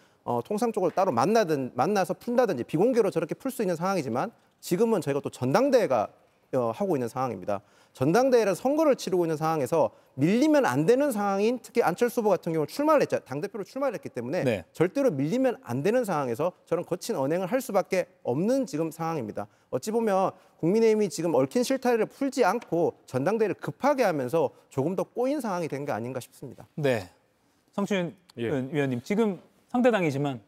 통상적으로 따로 만나서 푼다든지 비공개로 저렇게 풀 수 있는 상황이지만 지금은 저희가 또 전당대회가 하고 있는 상황입니다. 전당대회를 선거를 치르고 있는 상황에서 밀리면 안 되는 상황인 특히 안철수 후보 같은 경우 출마를 했죠. 당대표로 출마를 했기 때문에 절대로 밀리면 안 되는 상황에서 저런 거친 언행을 할 수밖에 없는 지금 상황입니다. 어찌 보면 국민의힘이 지금 얽힌 실타래를 풀지 않고 전당대회를 급하게 하면서 조금 더 꼬인 상황이 된 게 아닌가 싶습니다.
네, 성춘 위원님 지금 상대당이지만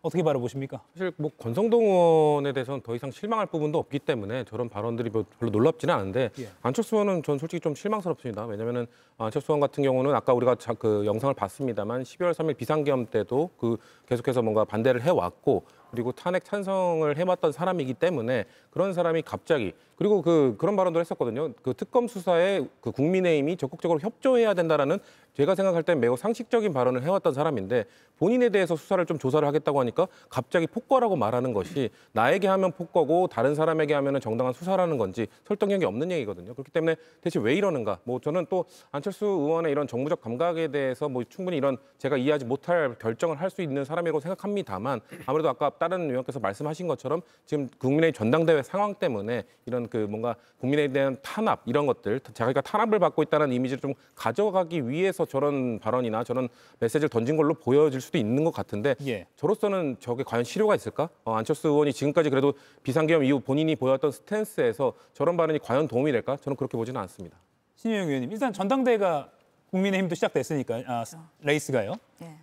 어떻게 바라보십니까?
사실 뭐 권성동 의원에 대해서는 더 이상 실망할 부분도 없기 때문에 저런 발언들이 별로 놀랍지는 않은데 안철수 의원은 전 솔직히 좀 실망스럽습니다. 왜냐면은 안철수 의원 같은 경우는 아까 우리가 그 영상을 봤습니다만 12월 3일 비상계엄 때도 그 계속해서 뭔가 반대를 해왔고 그리고 탄핵 찬성을 해왔던 사람이기 때문에 그런 사람이 갑자기 그리고 그런 발언도 했었거든요. 그 특검 수사에 그 국민의힘이 적극적으로 협조해야 된다라는 제가 생각할 때 매우 상식적인 발언을 해왔던 사람인데 본인에 대해서 수사를 좀 조사를 하겠다고 하니까 갑자기 폭거라고 말하는 것이 나에게 하면 폭거고 다른 사람에게 하면 정당한 수사라는 건지 설득력이 없는 얘기거든요. 그렇기 때문에 대체 왜 이러는가? 뭐 저는 또 안철수 의원의 이런 정무적 감각에 대해서 뭐 충분히 이런 제가 이해하지 못할 결정을 할 수 있는 사람이라고 생각합니다만 아무래도 아까 다른 의원께서 말씀하신 것처럼 지금 국민의힘 전당대회 상황 때문에 이런 그 뭔가 국민에 대한 탄압 이런 것들 자기가 탄압을 받고 있다는 이미지를 좀 가져가기 위해서 저런 발언이나 저런 메시지를 던진 걸로 보여질 수도 있는 것 같은데 저로서는 저게 과연 실효가 있을까? 안철수 의원이 지금까지 그래도 비상계엄 이후 본인이 보였던 스탠스에서 저런 발언이 과연 도움이 될까? 저는 그렇게 보지는 않습니다.
신유영 의원님, 일단 전당대회가 국민의힘도 시작됐으니까 레이스가요.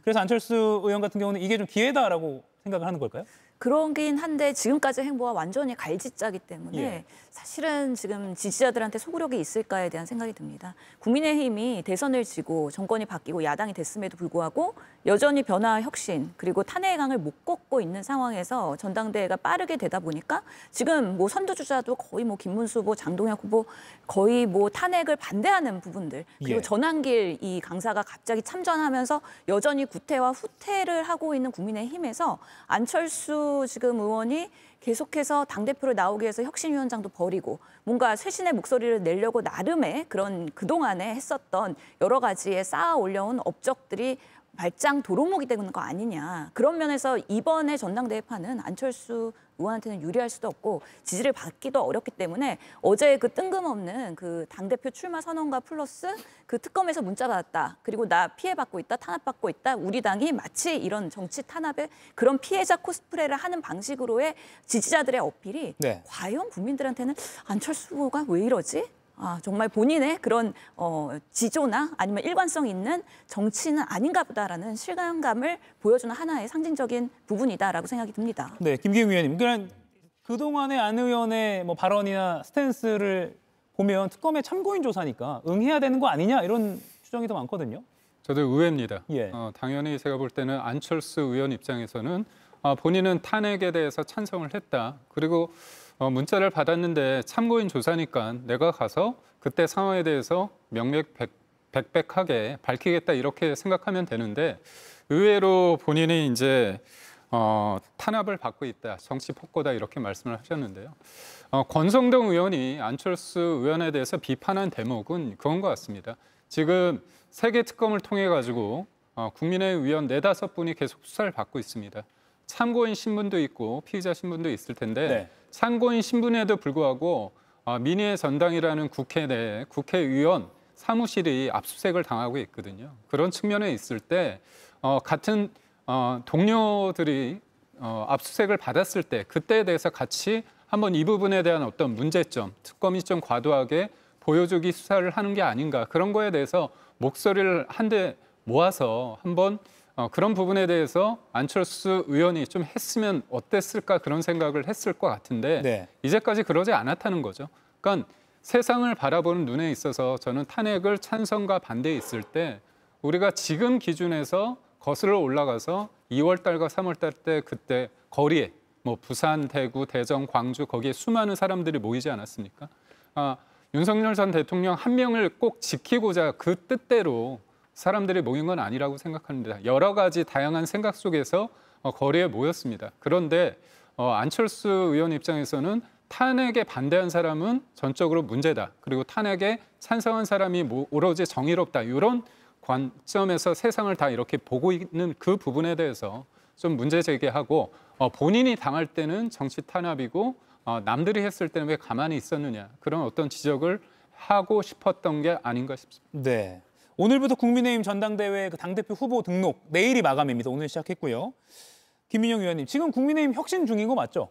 그래서 안철수 의원 같은 경우는 이게 좀 기회다라고 생각을 하는 걸까요?
그런긴 한데 지금까지 행보와 완전히 갈짓자기 때문에 사실은 지금 지지자들한테 소구력이 있을까에 대한 생각이 듭니다. 국민의힘이 대선을 지고 정권이 바뀌고 야당이 됐음에도 불구하고 여전히 변화 혁신 그리고 탄핵의 강을 못 걷고 있는 상황에서 전당대회가 빠르게 되다 보니까 지금 뭐 선두주자도 거의 뭐 김문수 후보, 장동혁 후보 거의 뭐 탄핵을 반대하는 부분들 그리고 전한길 이 강사가 갑자기 참전하면서 여전히 구태와 후퇴를 하고 있는 국민의힘에서 안철수 지금 의원이 계속해서 당대표로 나오기 위해서 혁신위원장도 버리고 뭔가 쇄신의 목소리를 내려고 나름의 그런 그동안에 했었던 여러 가지에 쌓아 올려온 업적들이 발장 도루묵이 되는 거 아니냐. 그런 면에서 이번에 전당대회판은 안철수 의원한테는 유리할 수도 없고 지지를 받기도 어렵기 때문에 어제 그 뜬금없는 그 당대표 출마 선언과 플러스 그 특검에서 문자 받았다. 그리고 나 피해받고 있다. 탄압받고 있다. 우리 당이 마치 이런 정치 탄압의 그런 피해자 코스프레를 하는 방식으로의 지지자들의 어필이 과연 국민들한테는 안철수 후보가 왜 이러지? 정말 본인의 그런 지조나 아니면 일관성 있는 정치는 아닌가 보다라는 실감감을 보여주는 하나의 상징적인 부분이다라고 생각이 듭니다.
네, 김기웅 의원님. 그러니까 그동안의 안 의원의 뭐 발언이나 스탠스를 보면 특검의 참고인 조사니까 응해야 되는 거 아니냐 이런 추정이 더 많거든요.
저도 의외입니다. 당연히 제가 볼 때는 안철수 의원 입장에서는 본인은 탄핵에 대해서 찬성을 했다. 그리고 문자를 받았는데 참고인 조사니까 내가 가서 그때 상황에 대해서 명명백백하게 밝히겠다 이렇게 생각하면 되는데 의외로 본인이 이제 탄압을 받고 있다, 정치 폭거다 이렇게 말씀을 하셨는데요. 권성동 의원이 안철수 의원에 대해서 비판한 대목은 그건 것 같습니다. 지금 세계 특검을 통해 가지고 국민의 의원 4-5분이 계속 수사를 받고 있습니다. 참고인 신분도 있고 피의자 신분도 있을 텐데 참고인 신분에도 불구하고 민의의 전당이라는 국회 내 국회의원 사무실이 압수수색을 당하고 있거든요. 그런 측면에 있을 때 같은 동료들이 압수수색을 받았을 때 그때에 대해서 같이 한번 이 부분에 대한 어떤 문제점, 특검이 좀 과도하게 보여주기 수사를 하는 게 아닌가 그런 거에 대해서 목소리를 한데 모아서 한번 그런 부분에 대해서 안철수 의원이 좀 했으면 어땠을까 그런 생각을 했을 것 같은데
네.
이제까지 그러지 않았다는 거죠. 그러니까 세상을 바라보는 눈에 있어서 저는 탄핵을 찬성과 반대에 있을 때 우리가 지금 기준에서 거슬러 올라가서 2월 달과 3월 달 때 그때 거리에 뭐 부산, 대구, 대전, 광주 거기에 수많은 사람들이 모이지 않았습니까? 윤석열 전 대통령 한 명을 꼭 지키고자 그 뜻대로 사람들이 모인 건 아니라고 생각합니다. 여러 가지 다양한 생각 속에서 거리에 모였습니다. 그런데 안철수 의원 입장에서는 탄핵에 반대한 사람은 전적으로 문제다. 그리고 탄핵에 찬성한 사람이 오로지 정의롭다. 이런 관점에서 세상을 다 이렇게 보고 있는 그 부분에 대해서 좀 문제 제기하고 본인이 당할 때는 정치 탄압이고 남들이 했을 때는 왜 가만히 있었느냐. 그런 어떤 지적을 하고 싶었던 게 아닌가 싶습니다.
네. 오늘부터 국민의힘 전당대회 그 당대표 후보 등록 내일이 마감입니다. 오늘 시작했고요. 김민영 의원님, 지금 국민의힘 혁신 중인 거 맞죠?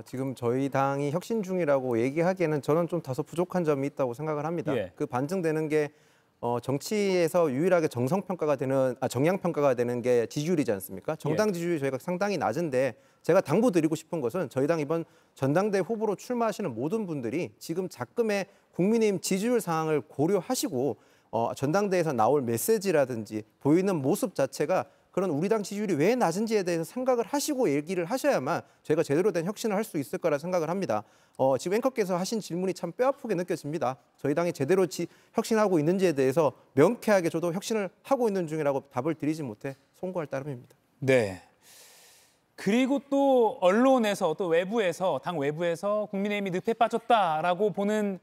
지금 저희 당이 혁신 중이라고 얘기하기에는 저는 좀 다소 부족한 점이 있다고 생각을 합니다.
예.
그 반증되는 게 정치에서 유일하게 정양평가가 되는 게 지지율이지 않습니까? 정당 지지율이 저희가 상당히 낮은데 제가 당부드리고 싶은 것은 저희 당 이번 전당대회 후보로 출마하시는 모든 분들이 지금 작금의 국민의힘 지지율 상황을 고려하시고 전당대회에서 나올 메시지라든지 보이는 모습 자체가 그런 우리 당 지지율이 왜 낮은지에 대해서 생각을 하시고 얘기를 하셔야만 저희가 제대로 된 혁신을 할 수 있을 거라 생각을 합니다. 지금 앵커께서 하신 질문이 참 뼈아프게 느껴집니다. 저희 당이 제대로 혁신하고 있는지에 대해서 명쾌하게 저도 혁신을 하고 있는 중이라고 답을 드리지 못해 송구할 따름입니다.
네. 그리고 또 언론에서 또 외부에서 당 외부에서 국민의힘이 늪에 빠졌다라고 보는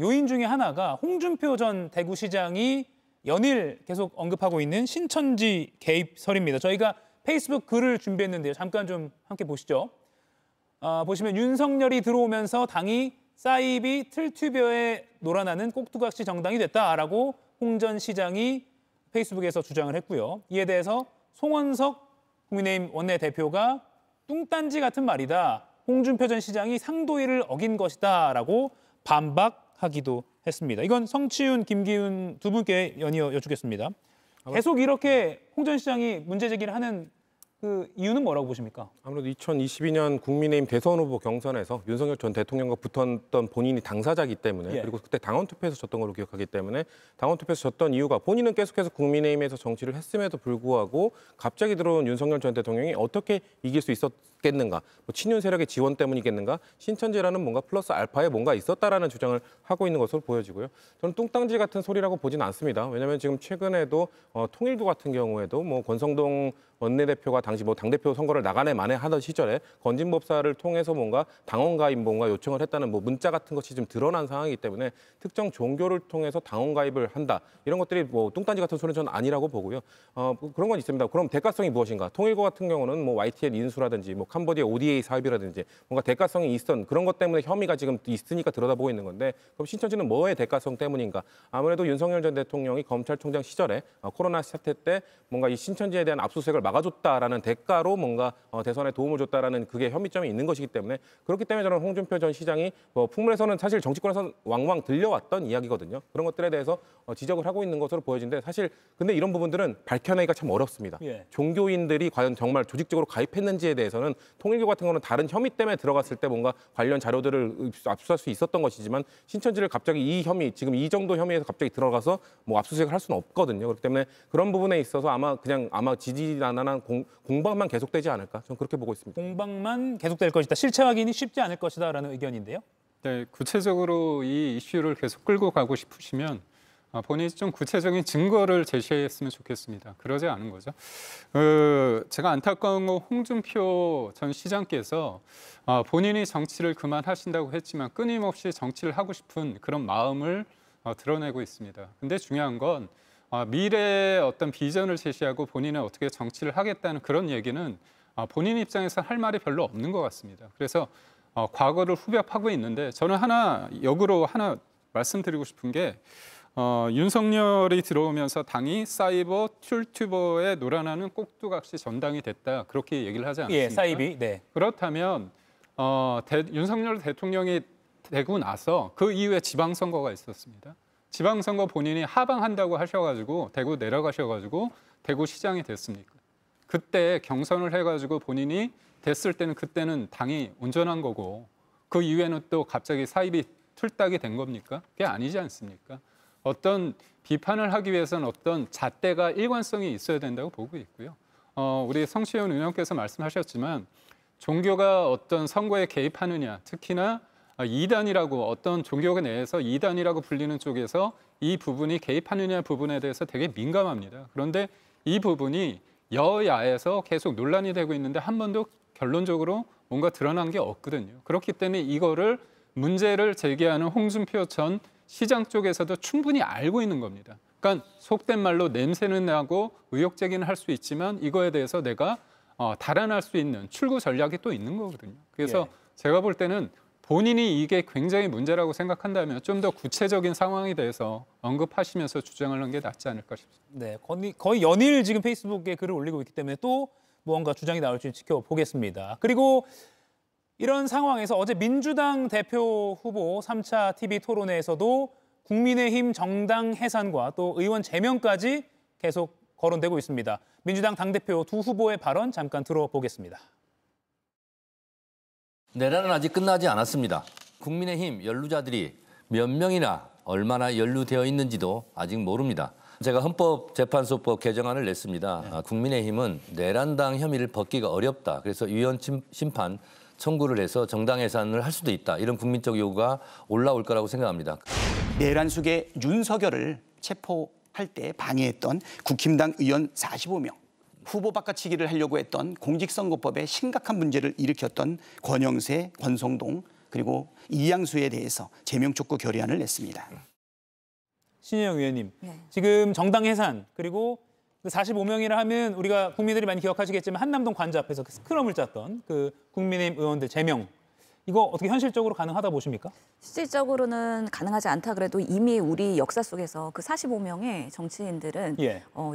요인 중에 하나가 홍준표 전 대구시장이 연일 계속 언급하고 있는 신천지 개입설입니다. 저희가 페이스북 글을 준비했는데요. 잠깐 좀 함께 보시죠. 보시면 윤석열이 들어오면서 당이 사이비 틀튜벼에 놀아나는 꼭두각시 정당이 됐다라고 홍 전 시장이 페이스북에서 주장을 했고요. 이에 대해서 송원석 국민의힘 원내대표가 뚱딴지 같은 말이다. 홍준표 전 시장이 상도위를 어긴 것이다라고 반박하기도 했습니다. 이건 성치훈, 김기훈 두 분께 연이어 여쭙겠습니다. 계속 이렇게 홍 전 시장이 문제 제기를 하는 그 이유는 뭐라고 보십니까?
아무래도 2022년 국민의힘 대선 후보 경선에서 윤석열 전 대통령과 붙었던 본인이 당사자이기 때문에 그리고 그때 당원 투표에서 졌던 걸로 기억하기 때문에 당원 투표에서 졌던 이유가 본인은 계속해서 국민의힘에서 정치를 했음에도 불구하고 갑자기 들어온 윤석열 전 대통령이 어떻게 이길 수 있었겠는가? 뭐 친윤 세력의 지원 때문이겠는가? 신천지라는 뭔가 플러스 알파에 뭔가 있었다라는 주장을 하고 있는 것으로 보여지고요. 저는 뚱땅지 같은 소리라고 보지는 않습니다. 왜냐하면 지금 최근에도 통일부 같은 경우에도 뭐 권성동 원내대표가 당시 뭐 당대표 선거를 나가네 마네 하던 시절에 건진법사를 통해서 뭔가 당원 가입 뭔가 요청을 했다는 뭐 문자 같은 것이 좀 드러난 상황이기 때문에 특정 종교를 통해서 당원 가입을 한다 이런 것들이 뭐 뚱딴지 같은 소리는 저는 아니라고 보고요. 그런 건 있습니다. 그럼 대가성이 무엇인가? 통일부 같은 경우는 뭐 YTN 인수라든지 뭐 캄보디아 ODA 사업이라든지 뭔가 대가성이 있던 그런 것 때문에 혐의가 지금 있으니까 들여다보고 있는 건데 그럼 신천지는 뭐의 대가성 때문인가? 아무래도 윤석열 전 대통령이 검찰총장 시절에 코로나 사태 때 뭔가 이 신천지에 대한 압수수색을 막아줬다라는 대가로 뭔가 대선에 도움을 줬다라는 그게 혐의점이 있는 것이기 때문에 그렇기 때문에 저는 홍준표 전 시장이 풍문에서는 사실 정치권에서 왕왕 들려왔던 이야기거든요. 그런 것들에 대해서 지적을 하고 있는 것으로 보여지는데 사실 근데 이런 부분들은 밝혀내기가 참 어렵습니다. 종교인들이 과연 정말 조직적으로 가입했는지에 대해서는 통일교 같은 거는 다른 혐의 때문에 들어갔을 때 뭔가 관련 자료들을 압수할 수 있었던 것이지만 신천지를 갑자기 이 혐의 지금 이 정도 혐의에서 갑자기 들어가서 뭐 압수수색을 할 수는 없거든요. 그렇기 때문에 그런 부분에 있어서 아마 지지난한한 공방만 계속되지 않을까 저는 그렇게 보고 있습니다.
공방만 계속될 것이다. 실체 확인이 쉽지 않을 것이다라는 의견인데요.
네, 구체적으로 이 이슈를 계속 끌고 가고 싶으시면 본인이 좀 구체적인 증거를 제시했으면 좋겠습니다. 그러지 않은 거죠. 제가 안타까운 건 홍준표 전 시장께서 본인이 정치를 그만하신다고 했지만 끊임없이 정치를 하고 싶은 그런 마음을 드러내고 있습니다. 근데 중요한 건 미래의 어떤 비전을 제시하고 본인은 어떻게 정치를 하겠다는 그런 얘기는 본인 입장에서 할 말이 별로 없는 것 같습니다. 그래서 과거를 후벼파고 있는데 저는 역으로 하나 말씀드리고 싶은 게 윤석열이 들어오면서 당이 사이버 툴튜버에 놀아나는 꼭두각시 전당이 됐다. 그렇게 얘기를 하지 않습니까?
예, 사이비. 네.
그렇다면 윤석열 대통령이 되고 나서 그 이후에 지방선거가 있었습니다. 지방선거 본인이 하방한다고 하셔가지고 대구 내려가셔가지고 대구시장이 됐습니까? 그때 경선을 해가지고 본인이 됐을 때는 그때는 당이 온전한 거고 그 이후에는 또 갑자기 사입이 틀딱이 된 겁니까? 그게 아니지 않습니까? 어떤 비판을 하기 위해서는 어떤 잣대가 일관성이 있어야 된다고 보고 있고요. 우리 성시현 의원께서 말씀하셨지만 종교가 어떤 선거에 개입하느냐, 특히나 이단이라고 어떤 종교 내에서 이단이라고 불리는 쪽에서 이 부분이 개입하느냐 부분에 대해서 되게 민감합니다. 그런데 이 부분이 여야에서 계속 논란이 되고 있는데 한 번도 결론적으로 뭔가 드러난 게 없거든요. 그렇기 때문에 이거를 문제를 제기하는 홍준표 전 시장 쪽에서도 충분히 알고 있는 겁니다. 그러니까 속된 말로 냄새는 나고 의혹 제기는 할 수 있지만 이거에 대해서 내가 달아날 수 있는 출구 전략이 또 있는 거거든요. 그래서 제가 볼 때는 본인이 이게 굉장히 문제라고 생각한다면 좀 더 구체적인 상황에 대해서 언급하시면서 주장하는 게 낫지 않을까 싶습니다.
네, 거의 연일 지금 페이스북에 글을 올리고 있기 때문에 또 무언가 주장이 나올지 지켜보겠습니다. 그리고 이런 상황에서 어제 민주당 대표 후보 3차 TV 토론회에서도 국민의힘 정당 해산과 또 의원 제명까지 계속 거론되고 있습니다. 민주당 당대표 두 후보의 발언 잠깐 들어보겠습니다.
내란은 아직 끝나지 않았습니다. 국민의힘 연루자들이 몇 명이나 얼마나 연루되어 있는지도 아직 모릅니다. 제가 헌법재판소법 개정안을 냈습니다. 국민의힘은 내란당 혐의를 벗기가 어렵다. 그래서 유연 심판 청구를 해서 정당 해산을 할 수도 있다. 이런 국민적 요구가 올라올 거라고 생각합니다.
내란 속에 윤석열을 체포할 때 방해했던 국힘당 의원 45명. 후보 바꿔치기를 하려고 했던 공직선거법에 심각한 문제를 일으켰던 권영세, 권성동 그리고 이양수에 대해서 제명 촉구 결의안을 냈습니다.
신혜영 의원님, 지금 정당 해산 그리고 45명이라 하면 우리가 국민들이 많이 기억하시겠지만 한남동 관저 앞에서 그 스크럼을 짰던 그 국민의힘 의원들 제명. 이거 어떻게 현실적으로 가능하다 보십니까?
실질적으로는 가능하지 않다 그래도 이미 우리 역사 속에서 그 45명의 정치인들은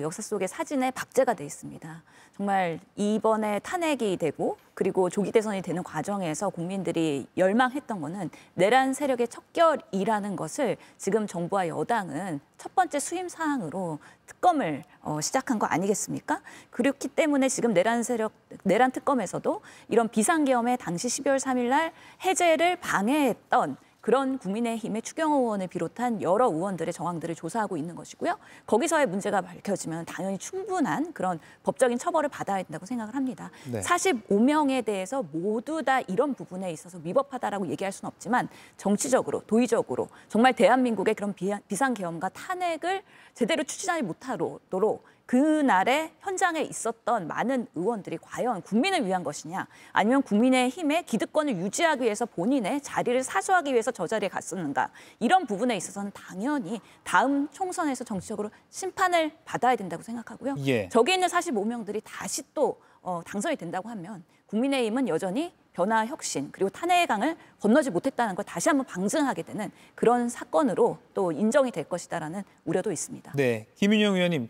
역사 속의 사진에 박제가 돼 있습니다. 정말 이번에 탄핵이 되고 그리고 조기 대선이 되는 과정에서 국민들이 열망했던 거는 내란 세력의 척결이라는 것을 지금 정부와 여당은 첫 번째 수임 사항으로 특검을 시작한 거 아니겠습니까? 그렇기 때문에 지금 내란 특검에서도 이런 비상계엄의 당시 12월 3일 날 해제를 방해했던 그런 국민의힘의 추경호 의원을 비롯한 여러 의원들의 정황들을 조사하고 있는 것이고요. 거기서의 문제가 밝혀지면 당연히 충분한 그런 법적인 처벌을 받아야 된다고 생각을 합니다. 45명에 대해서 모두 다 이런 부분에 있어서 위법하다라고 얘기할 수는 없지만 정치적으로, 도의적으로 정말 대한민국의 그런 비상계엄과 탄핵을 제대로 추진하지 못하도록 그날의 현장에 있었던 많은 의원들이 과연 국민을 위한 것이냐 아니면 국민의힘의 기득권을 유지하기 위해서 본인의 자리를 사수하기 위해서 저 자리에 갔었는가 이런 부분에 있어서는 당연히 다음 총선에서 정치적으로 심판을 받아야 된다고 생각하고요. 저기 있는 45명들이 다시 또 당선이 된다고 하면 국민의힘은 여전히 변화, 혁신 그리고 탄핵의 강을 건너지 못했다는 걸 다시 한번 방증하게 되는 그런 사건으로 또 인정이 될 것이다라는 우려도 있습니다.
네, 김윤영 의원님.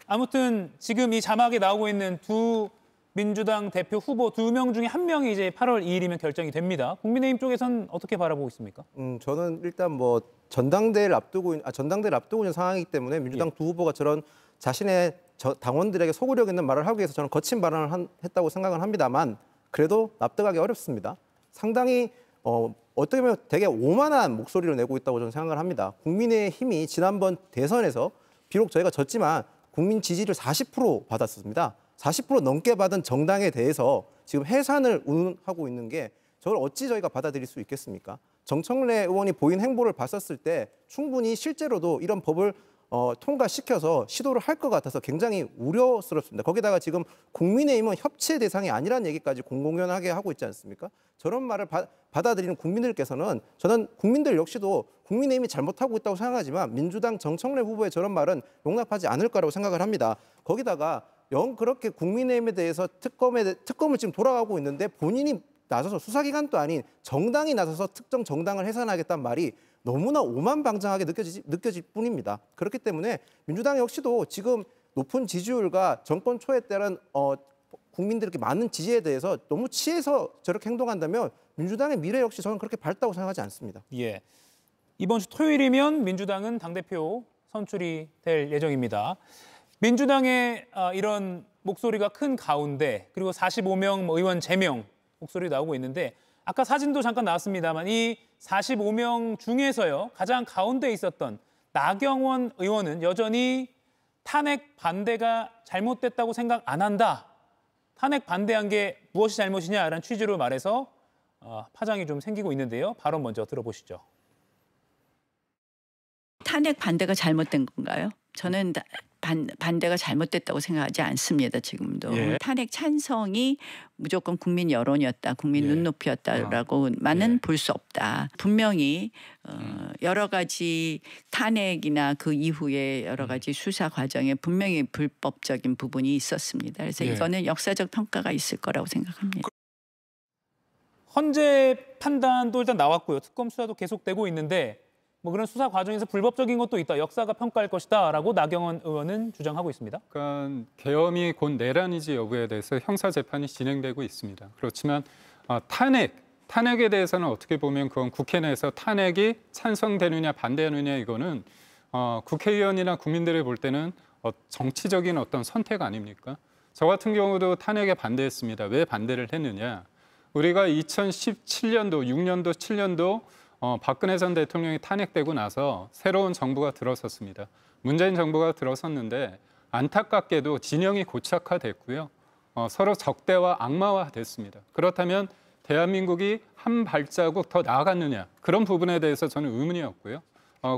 아무튼 지금 이 자막에 나오고 있는 두 민주당 대표 후보 2명 중에 1명이 이제 8월 2일이면 결정이 됩니다. 국민의힘 쪽에서는 어떻게 바라보고 있습니까?
저는 일단 뭐 전당대회를 앞두고 있는 상황이기 때문에 민주당 두 후보가 저런 자신의 당원들에게 소구력 있는 말을 하기 위해서 저는 거친 발언을 했다고 생각을 합니다만 그래도 납득하기 어렵습니다. 상당히 어떻게 보면 되게 오만한 목소리를 내고 있다고 저는 생각을 합니다. 국민의힘이 지난번 대선에서 비록 저희가 졌지만 국민 지지를 40% 받았습니다. 40% 넘게 받은 정당에 대해서 지금 해산을 운운하고 있는 게 저걸 어찌 저희가 받아들일 수 있겠습니까? 정청래 의원이 보인 행보를 봤었을 때 충분히 실제로도 이런 법을 통과시켜서 시도를 할 것 같아서 굉장히 우려스럽습니다. 거기다가 지금 국민의힘은 협치의 대상이 아니라는 얘기까지 공공연하게 하고 있지 않습니까? 저런 말을 받아들이는 국민들께서는 저는 국민들 역시도 국민의힘이 잘못하고 있다고 생각하지만 민주당 정청래 후보의 저런 말은 용납하지 않을 거라고 생각을 합니다. 거기다가 그렇게 국민의힘에 대해서 특검을 지금 돌아가고 있는데 본인이 나서서 수사기관도 아닌 정당이 나서서 특정 정당을 해산하겠다는 말이 너무나 오만방장하게 느껴질 뿐입니다. 그렇기 때문에 민주당 역시도 지금 높은 지지율과 정권 초에 따른 국민들에게 많은 지지에 대해서 너무 취해서 저렇게 행동한다면 민주당의 미래 역시 저는 그렇게 밝다고 생각하지 않습니다.
이번 주 토요일이면 민주당은 당대표 선출이 될 예정입니다. 민주당의 이런 목소리가 큰 가운데 그리고 45명 의원 제명 목소리 나오고 있는데 아까 사진도 잠깐 나왔습니다만 이 45명 중에서요 가장 가운데 있었던 나경원 의원은 여전히 탄핵 반대가 잘못됐다고 생각 안 한다. 탄핵 반대한 게 무엇이 잘못이냐라는 취지로 말해서 파장이 좀 생기고 있는데요. 발언 먼저 들어보시죠.
탄핵 반대가 잘못된 건가요? 저는 반대가 잘못됐다고 생각하지 않습니다. 지금도.
예.
탄핵 찬성이 무조건 국민 여론이었다. 국민 눈높이였다라고만은 볼 수 없다. 분명히 여러 가지 탄핵이나 그 이후에 여러 가지 수사 과정에 분명히 불법적인 부분이 있었습니다. 그래서 이거는 역사적 평가가 있을 거라고 생각합니다.
헌재 판단도 일단 나왔고요. 특검 수사도 계속되고 있는데 뭐 그런 수사 과정에서 불법적인 것도 있다. 역사가 평가할 것이다라고 나경원 의원은 주장하고 있습니다.
그러니까 계엄이 곧 내란이지 여부에 대해서 형사 재판이 진행되고 있습니다. 그렇지만 탄핵에 대해서는 어떻게 보면 그건 국회 내에서 탄핵이 찬성되느냐 반대하느냐 이거는 국회의원이나 국민들이 볼 때는 정치적인 어떤 선택 아닙니까? 저 같은 경우도 탄핵에 반대했습니다. 왜 반대를 했느냐? 우리가 2017년도, 6년도, 7년도 박근혜 전 대통령이 탄핵되고 나서 새로운 정부가 들어섰습니다. 문재인 정부가 들어섰는데 안타깝게도 진영이 고착화됐고요. 서로 적대와 악마화됐습니다. 그렇다면 대한민국이 한 발자국 더 나아갔느냐 그런 부분에 대해서 저는 의문이었고요.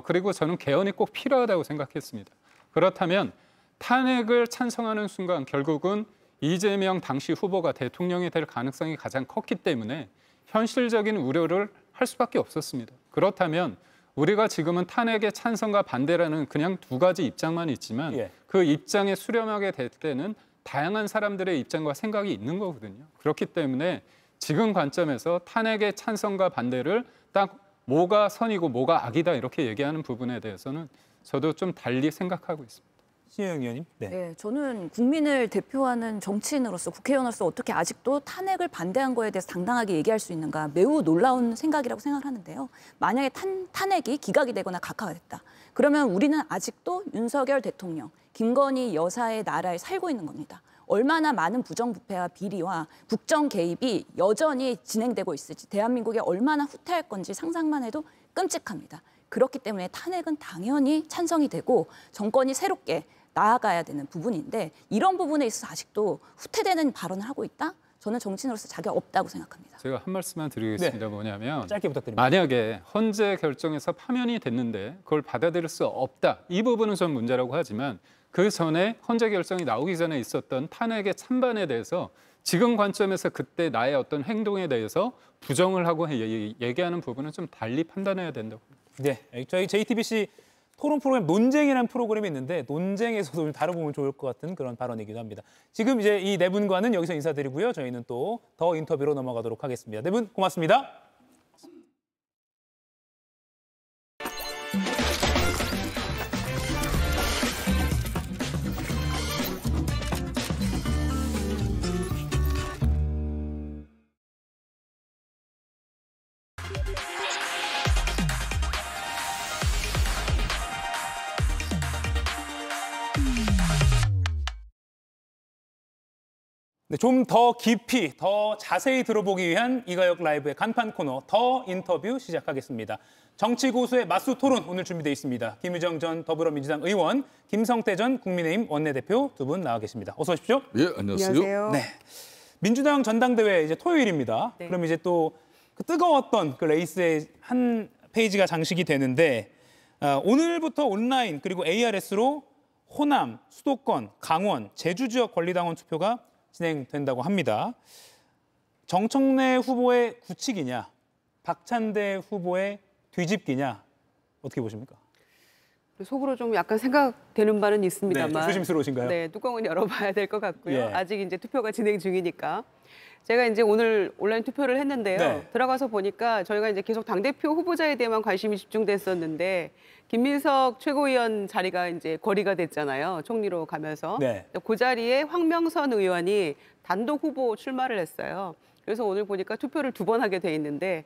그리고 저는 개헌이 꼭 필요하다고 생각했습니다. 그렇다면 탄핵을 찬성하는 순간 결국은 이재명 당시 후보가 대통령이 될 가능성이 가장 컸기 때문에 현실적인 우려를 할 수밖에 없었습니다. 그렇다면 우리가 지금은 탄핵의 찬성과 반대라는 그냥 두 가지 입장만 있지만 그 입장에 수렴하게 될 때는 다양한 사람들의 입장과 생각이 있는 거거든요. 그렇기 때문에 지금 관점에서 탄핵의 찬성과 반대를 딱 뭐가 선이고 뭐가 악이다 이렇게 얘기하는 부분에 대해서는 저도 좀 달리 생각하고 있습니다.
신혜영 의원님.
네, 저는 국민을 대표하는 정치인으로서 국회의원으로서 어떻게 아직도 탄핵을 반대한 거에 대해서 당당하게 얘기할 수 있는가 매우 놀라운 생각이라고 생각을 하는데요. 만약에 탄핵이 기각이 되거나 각하가 됐다. 그러면 우리는 아직도 윤석열 대통령, 김건희 여사의 나라에 살고 있는 겁니다. 얼마나 많은 부정부패와 비리와 국정 개입이 여전히 진행되고 있을지 대한민국에 얼마나 후퇴할 건지 상상만 해도 끔찍합니다. 그렇기 때문에 탄핵은 당연히 찬성이 되고 정권이 새롭게 나아가야 되는 부분인데 이런 부분에 있어서 아직도 후퇴되는 발언을 하고 있다? 저는 정치인으로서 자격 없다고 생각합니다.
제가 한 말씀만 드리겠습니다. 뭐냐면
짧게 부탁드립니다.
만약에 헌재 결정에서 파면이 됐는데 그걸 받아들일 수 없다. 이 부분은 좀 문제라고 하지만 그 전에 헌재 결정이 나오기 전에 있었던 탄핵의 찬반에 대해서 지금 관점에서 그때 나의 어떤 행동에 대해서 부정을 하고 얘기하는 부분은 좀 달리 판단해야 된다고 봅니다.
네, 저희 JTBC 토론 프로그램 논쟁이라는 프로그램이 있는데 논쟁에서도 다뤄보면 좋을 것 같은 그런 발언이기도 합니다. 지금 이제 이 네 분과는 여기서 인사드리고요. 저희는 또 더 인터뷰로 넘어가도록 하겠습니다. 네 분 고맙습니다. 네, 좀 더 깊이, 더 자세히 들어보기 위한 이가혁 라이브의 간판 코너 더 인터뷰 시작하겠습니다. 정치 고수의 맞수 토론 오늘 준비되어 있습니다. 김유정 전 더불어민주당 의원, 김성태 전 국민의힘 원내대표 두 분 나와 계십니다. 어서 오십시오.
예, 안녕하세요.
네, 민주당 전당대회 이제 토요일입니다.
네.
그럼 이제 또 그 뜨거웠던 그 레이스의 한 페이지가 장식이 되는데 오늘부터 온라인 그리고 ARS로 호남, 수도권, 강원, 제주 지역 권리당원 투표가 진행된다고 합니다. 정청래 후보의 굳히기냐, 박찬대 후보의 뒤집기냐 어떻게 보십니까?
속으로 좀 약간 생각되는 바는 있습니다만.
네, 좀 조심스러우신가요?
네, 뚜껑은 열어봐야 될 것 같고요.
예.
아직 이제 투표가 진행 중이니까. 제가 이제 오늘 온라인 투표를 했는데요.
네.
들어가서 보니까 저희가 이제 계속 당대표 후보자에 대해만 관심이 집중됐었는데 김민석 최고위원 자리가 이제 거리가 됐잖아요. 총리로 가면서.
네.
그 자리에 황명선 의원이 단독 후보 출마를 했어요. 그래서 오늘 보니까 투표를 2번 하게 돼 있는데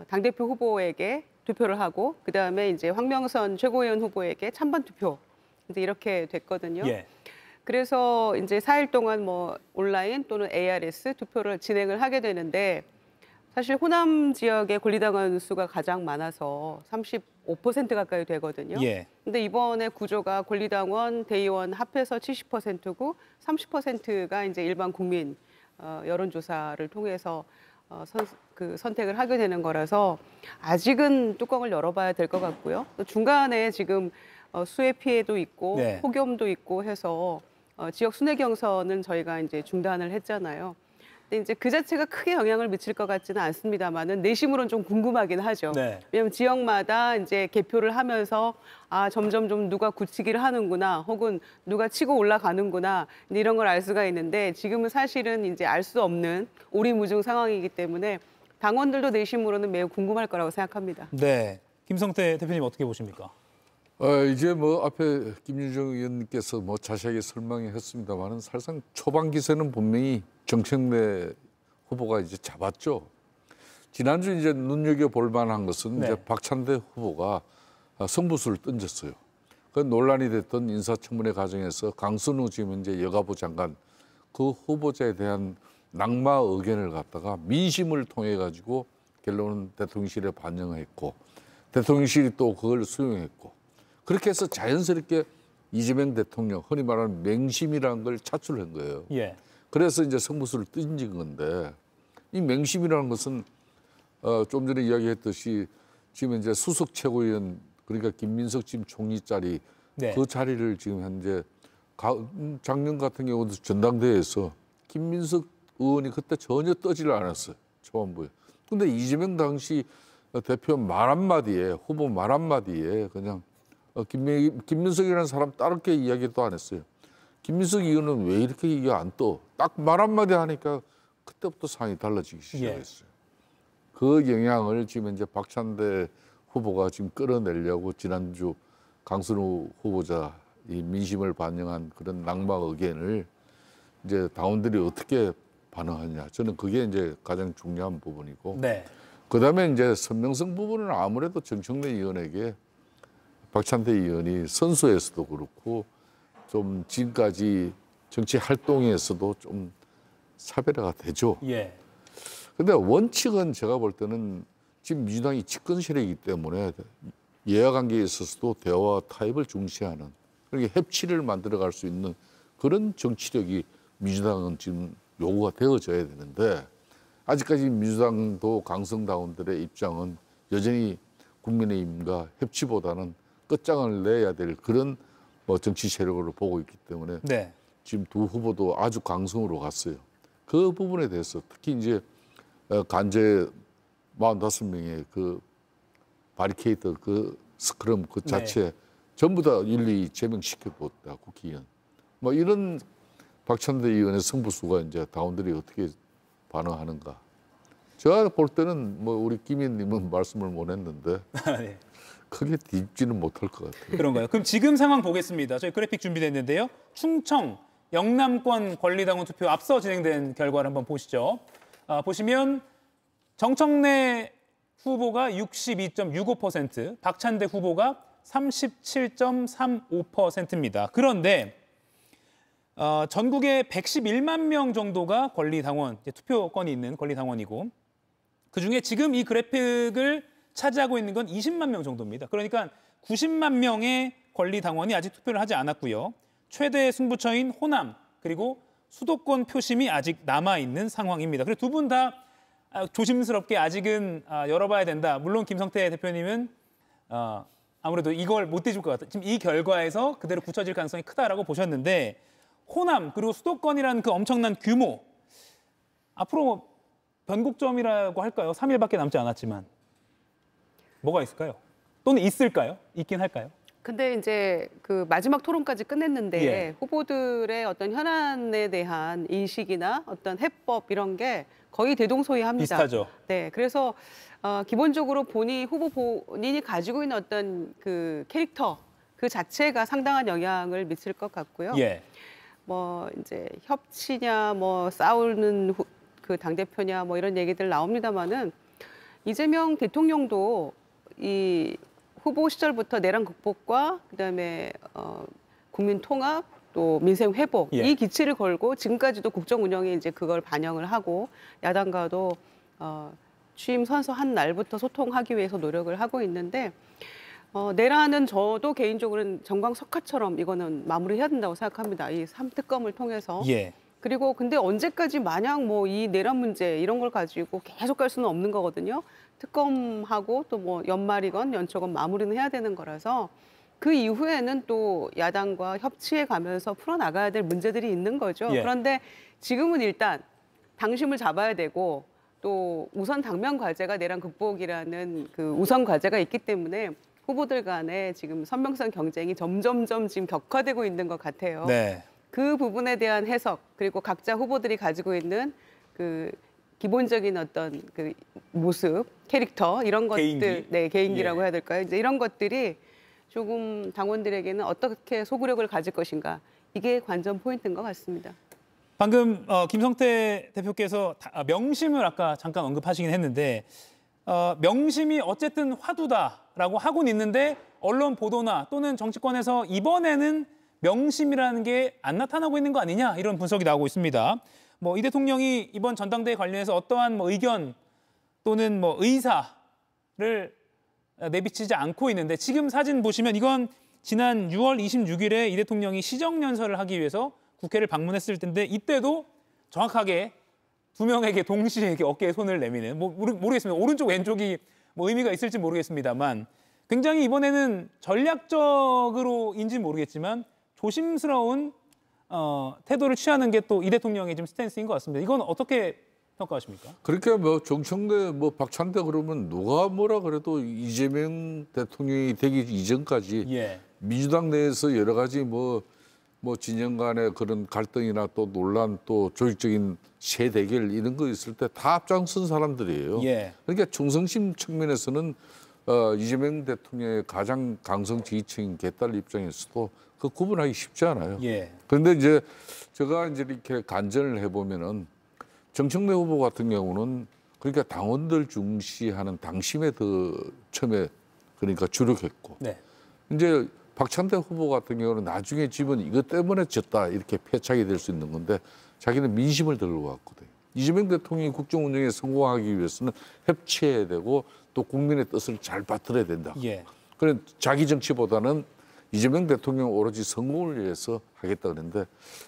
당대표 후보에게 투표를 하고 그다음에 이제 황명선 최고위원 후보에게 찬반 투표 이제 이렇게 됐거든요.
예.
그래서 이제 4일 동안 뭐 온라인 또는 ARS 투표를 진행을 하게 되는데 사실 호남 지역의 권리당원 수가 가장 많아서 35% 가까이 되거든요.
예.
근데 이번에 구조가 권리당원, 대의원 합해서 70%고 30%가 이제 일반 국민 여론조사를 통해서 선택을 하게 되는 거라서 아직은 뚜껑을 열어봐야 될 것 같고요. 또 중간에 지금 수해 피해도 있고
네.
폭염도 있고 해서 지역 순회 경선은 저희가 이제 중단을 했잖아요. 근데 이제 그 자체가 크게 영향을 미칠 것 같지는 않습니다만은 내심으로는 좀 궁금하긴 하죠.
네.
왜냐하면 지역마다 이제 개표를 하면서 아 점점 좀 누가 굳히기를 하는구나, 혹은 누가 치고 올라가는구나 이런 걸 알 수가 있는데 지금은 사실은 이제 알 수 없는 오리무중 상황이기 때문에 당원들도 내심으로는 매우 궁금할 거라고 생각합니다.
네, 김성태 대표님 어떻게 보십니까?
이제 뭐 앞에 김유정 의원님께서 뭐 자세하게 설명했습니다만은 사실상 초반 기세는 분명히 정청래 후보가 이제 잡았죠. 지난주 이제 눈여겨 볼 만한 것은
네.
이제 박찬대 후보가 승부수를 던졌어요. 그 논란이 됐던 인사청문회 과정에서 강순우 지금 이제 여가부 장관 그 후보자에 대한 낙마 의견을 갖다가 민심을 통해 가지고 결론은 대통령실에 반영했고 대통령실이 또 그걸 수용했고 그렇게 해서 자연스럽게 이재명 대통령 흔히 말하는 맹심이라는 걸 차출한 거예요.
예.
그래서 이제 승부수를 던진 건데 이 맹심이라는 것은 좀 전에 이야기했듯이 지금 이제 수석 최고위원 그러니까 김민석 지금 총리 자리
네.
그 자리를 지금 현재 작년 같은 경우도 전당대회에서 김민석 의원이 그때 전혀 떠지를 않았어요. 초반부에. 근데 이재명 당시 대표 말 한마디에 후보 말 한마디에 그냥 김민석이라는 사람 따르게 이야기도 안 했어요. 김민석 의원은 왜 이렇게 이게 안 떠? 딱 말 한마디 하니까 그때부터 상황이 달라지기 시작했어요. 그 영향을 지금 이제 박찬대 후보가 지금 끌어내려고 지난주 강순우 후보자 이 민심을 반영한 그런 낙마 의견을 이제 당원들이 어떻게 반응하냐. 저는 그게 이제 가장 중요한 부분이고.
네.
그다음에 이제 선명성 부분은 아무래도 정청래 의원에게 박찬대 의원이 선수에서도 그렇고 좀 지금까지 정치 활동에서도 좀 차별화가 되죠.
예.
근데 원칙은 제가 볼 때는 지금 민주당이 집권 세력이기 때문에 여야 관계에 있어서도 대화와 타협을 중시하는 그러니까 협치를 만들어갈 수 있는 그런 정치력이 민주당은 지금 요구가 되어져야 되는데 아직까지 민주당도 강성당원들의 입장은 여전히 국민의힘과 협치보다는 끝장을 내야 될 그런 뭐 정치 세력으로 보고 있기 때문에
네.
지금 두 후보도 아주 강성으로 갔어요. 그 부분에 대해서 특히 이제 간제 45명의 그 바리케이트 그 스크럼 그 자체
네.
전부 다 일일이 제명시켜보았다 국회의원. 뭐 이런 박찬대 의원의 승부수가 이제 당원들이 어떻게 반응하는가. 제가 볼 때는 뭐 우리 김 의원님은 말씀을 못 했는데
네.
크게 뒤집지는 못할 것 같아요.
그런가요? 그럼 지금 상황 보겠습니다. 저희 그래픽 준비됐는데요. 충청, 영남권 권리당원 투표 앞서 진행된 결과를 한번 보시죠. 보시면 정청래 후보가 62.65%, 박찬대 후보가 37.35%입니다. 그런데 전국에 111만 명 정도가 권리당원, 투표권이 있는 권리당원이고 그중에 지금 이 그래픽을 차지하고 있는 건 20만 명 정도입니다. 그러니까 90만 명의 권리당원이 아직 투표를 하지 않았고요. 최대 승부처인 호남 그리고 수도권 표심이 아직 남아있는 상황입니다. 그래서 두 분 다 조심스럽게 아직은 열어봐야 된다. 물론 김성태 대표님은 아무래도 이걸 못 뒤집을 것 같아요. 지금 이 결과에서 그대로 굳혀질 가능성이 크다라고 보셨는데 호남 그리고 수도권이라는 그 엄청난 규모 앞으로 변곡점이라고 할까요? 3일밖에 남지 않았지만 뭐가 있을까요? 또는 있을까요? 있긴 할까요?
근데 이제 그 마지막 토론까지 끝냈는데
예.
후보들의 어떤 현안에 대한 인식이나 어떤 해법 이런 게 거의 대동소이합니다.
비슷하죠.
네, 그래서 기본적으로 후보 본인이 가지고 있는 어떤 그 캐릭터 그 자체가 상당한 영향을 미칠 것 같고요.
예.
뭐 이제 협치냐, 뭐 싸우는 그 당대표냐, 뭐 이런 얘기들 나옵니다만은 이재명 대통령도 이 후보 시절부터 내란 극복과 그다음에 국민 통합 또 민생 회복
예.
이 기치를 걸고 지금까지도 국정 운영에 이제 그걸 반영을 하고 야당과도 취임 선서한 날부터 소통하기 위해서 노력을 하고 있는데 내란은 저도 개인적으로는 정광석화처럼 이거는 마무리해야 된다고 생각합니다. 이 3특검을 통해서.
예.
그리고 근데 언제까지 마냥 뭐 이 내란 문제 이런 걸 가지고 계속 갈 수는 없는 거거든요. 특검하고 또 뭐 연말이건 연초건 마무리는 해야 되는 거라서 그 이후에는 또 야당과 협치해 가면서 풀어나가야 될 문제들이 있는 거죠.
예.
그런데 지금은 일단 당심을 잡아야 되고 또 우선 당면 과제가 내란 극복이라는 그 우선 과제가 있기 때문에 후보들 간에 지금 선명성 경쟁이 점점점 지금 격화되고 있는 것 같아요.
네.
그 부분에 대한 해석 그리고 각자 후보들이 가지고 있는 그 기본적인 어떤 그 모습, 캐릭터 이런 것들,
개인기?
네 개인기라고
예.
해야 될까요? 이제 이런 것들이 조금 당원들에게는 어떻게 소구력을 가질 것인가 이게 관전 포인트인 것 같습니다.
방금 김성태 대표께서 명심을 아까 잠깐 언급하시긴 했는데 명심이 어쨌든 화두다라고 하고는 있는데 언론 보도나 또는 정치권에서 이번에는 명심이라는 게 안 나타나고 있는 거 아니냐 이런 분석이 나오고 있습니다. 뭐 이 대통령이 이번 전당대회 관련해서 어떠한 뭐 의견 또는 뭐 의사를 내비치지 않고 있는데 지금 사진 보시면 이건 지난 6월 26일에 이 대통령이 시정연설을 하기 위해서 국회를 방문했을 텐데 이때도 정확하게 두 명에게 동시에 이렇게 어깨에 손을 내미는 뭐 모르겠습니다. 오른쪽 왼쪽이 뭐 의미가 있을지 모르겠습니다만 굉장히 이번에는 전략적으로인지 모르겠지만 조심스러운 태도를 취하는 게 또 이 대통령의 좀 스탠스인 것 같습니다. 이건 어떻게 평가하십니까?
그렇게 뭐 정청래, 뭐 박찬대 그러면 누가 뭐라 그래도 이재명 대통령이 되기 이전까지
예.
민주당 내에서 여러 가지 뭐 진영 간의 그런 갈등이나 또 논란 또 조직적인 세 대결 이런 거 있을 때 다 앞장선 사람들이에요.
예.
그러니까 충성심 측면에서는 이재명 대통령의 가장 강성 지지층인 개딸 입장에서도 그 구분하기 쉽지 않아요.
예.
그런데 이제 제가 이제 이렇게 간전을 해보면은 정청래 후보 같은 경우는 그러니까 당원들 중시하는 당심에 더 처음에 그러니까 주력했고
네.
이제 박찬대 후보 같은 경우는 나중에 집은 이것 때문에 졌다 이렇게 패착이 될 수 있는 건데 자기는 민심을 들고 왔거든요. 이재명 대통령이 국정 운영에 성공하기 위해서는 협치해야 되고 또 국민의 뜻을 잘 받들어야 된다.
예.
그런 자기 정치보다는 이재명 대통령 오로지 성공을 위해서 하겠다 그랬는데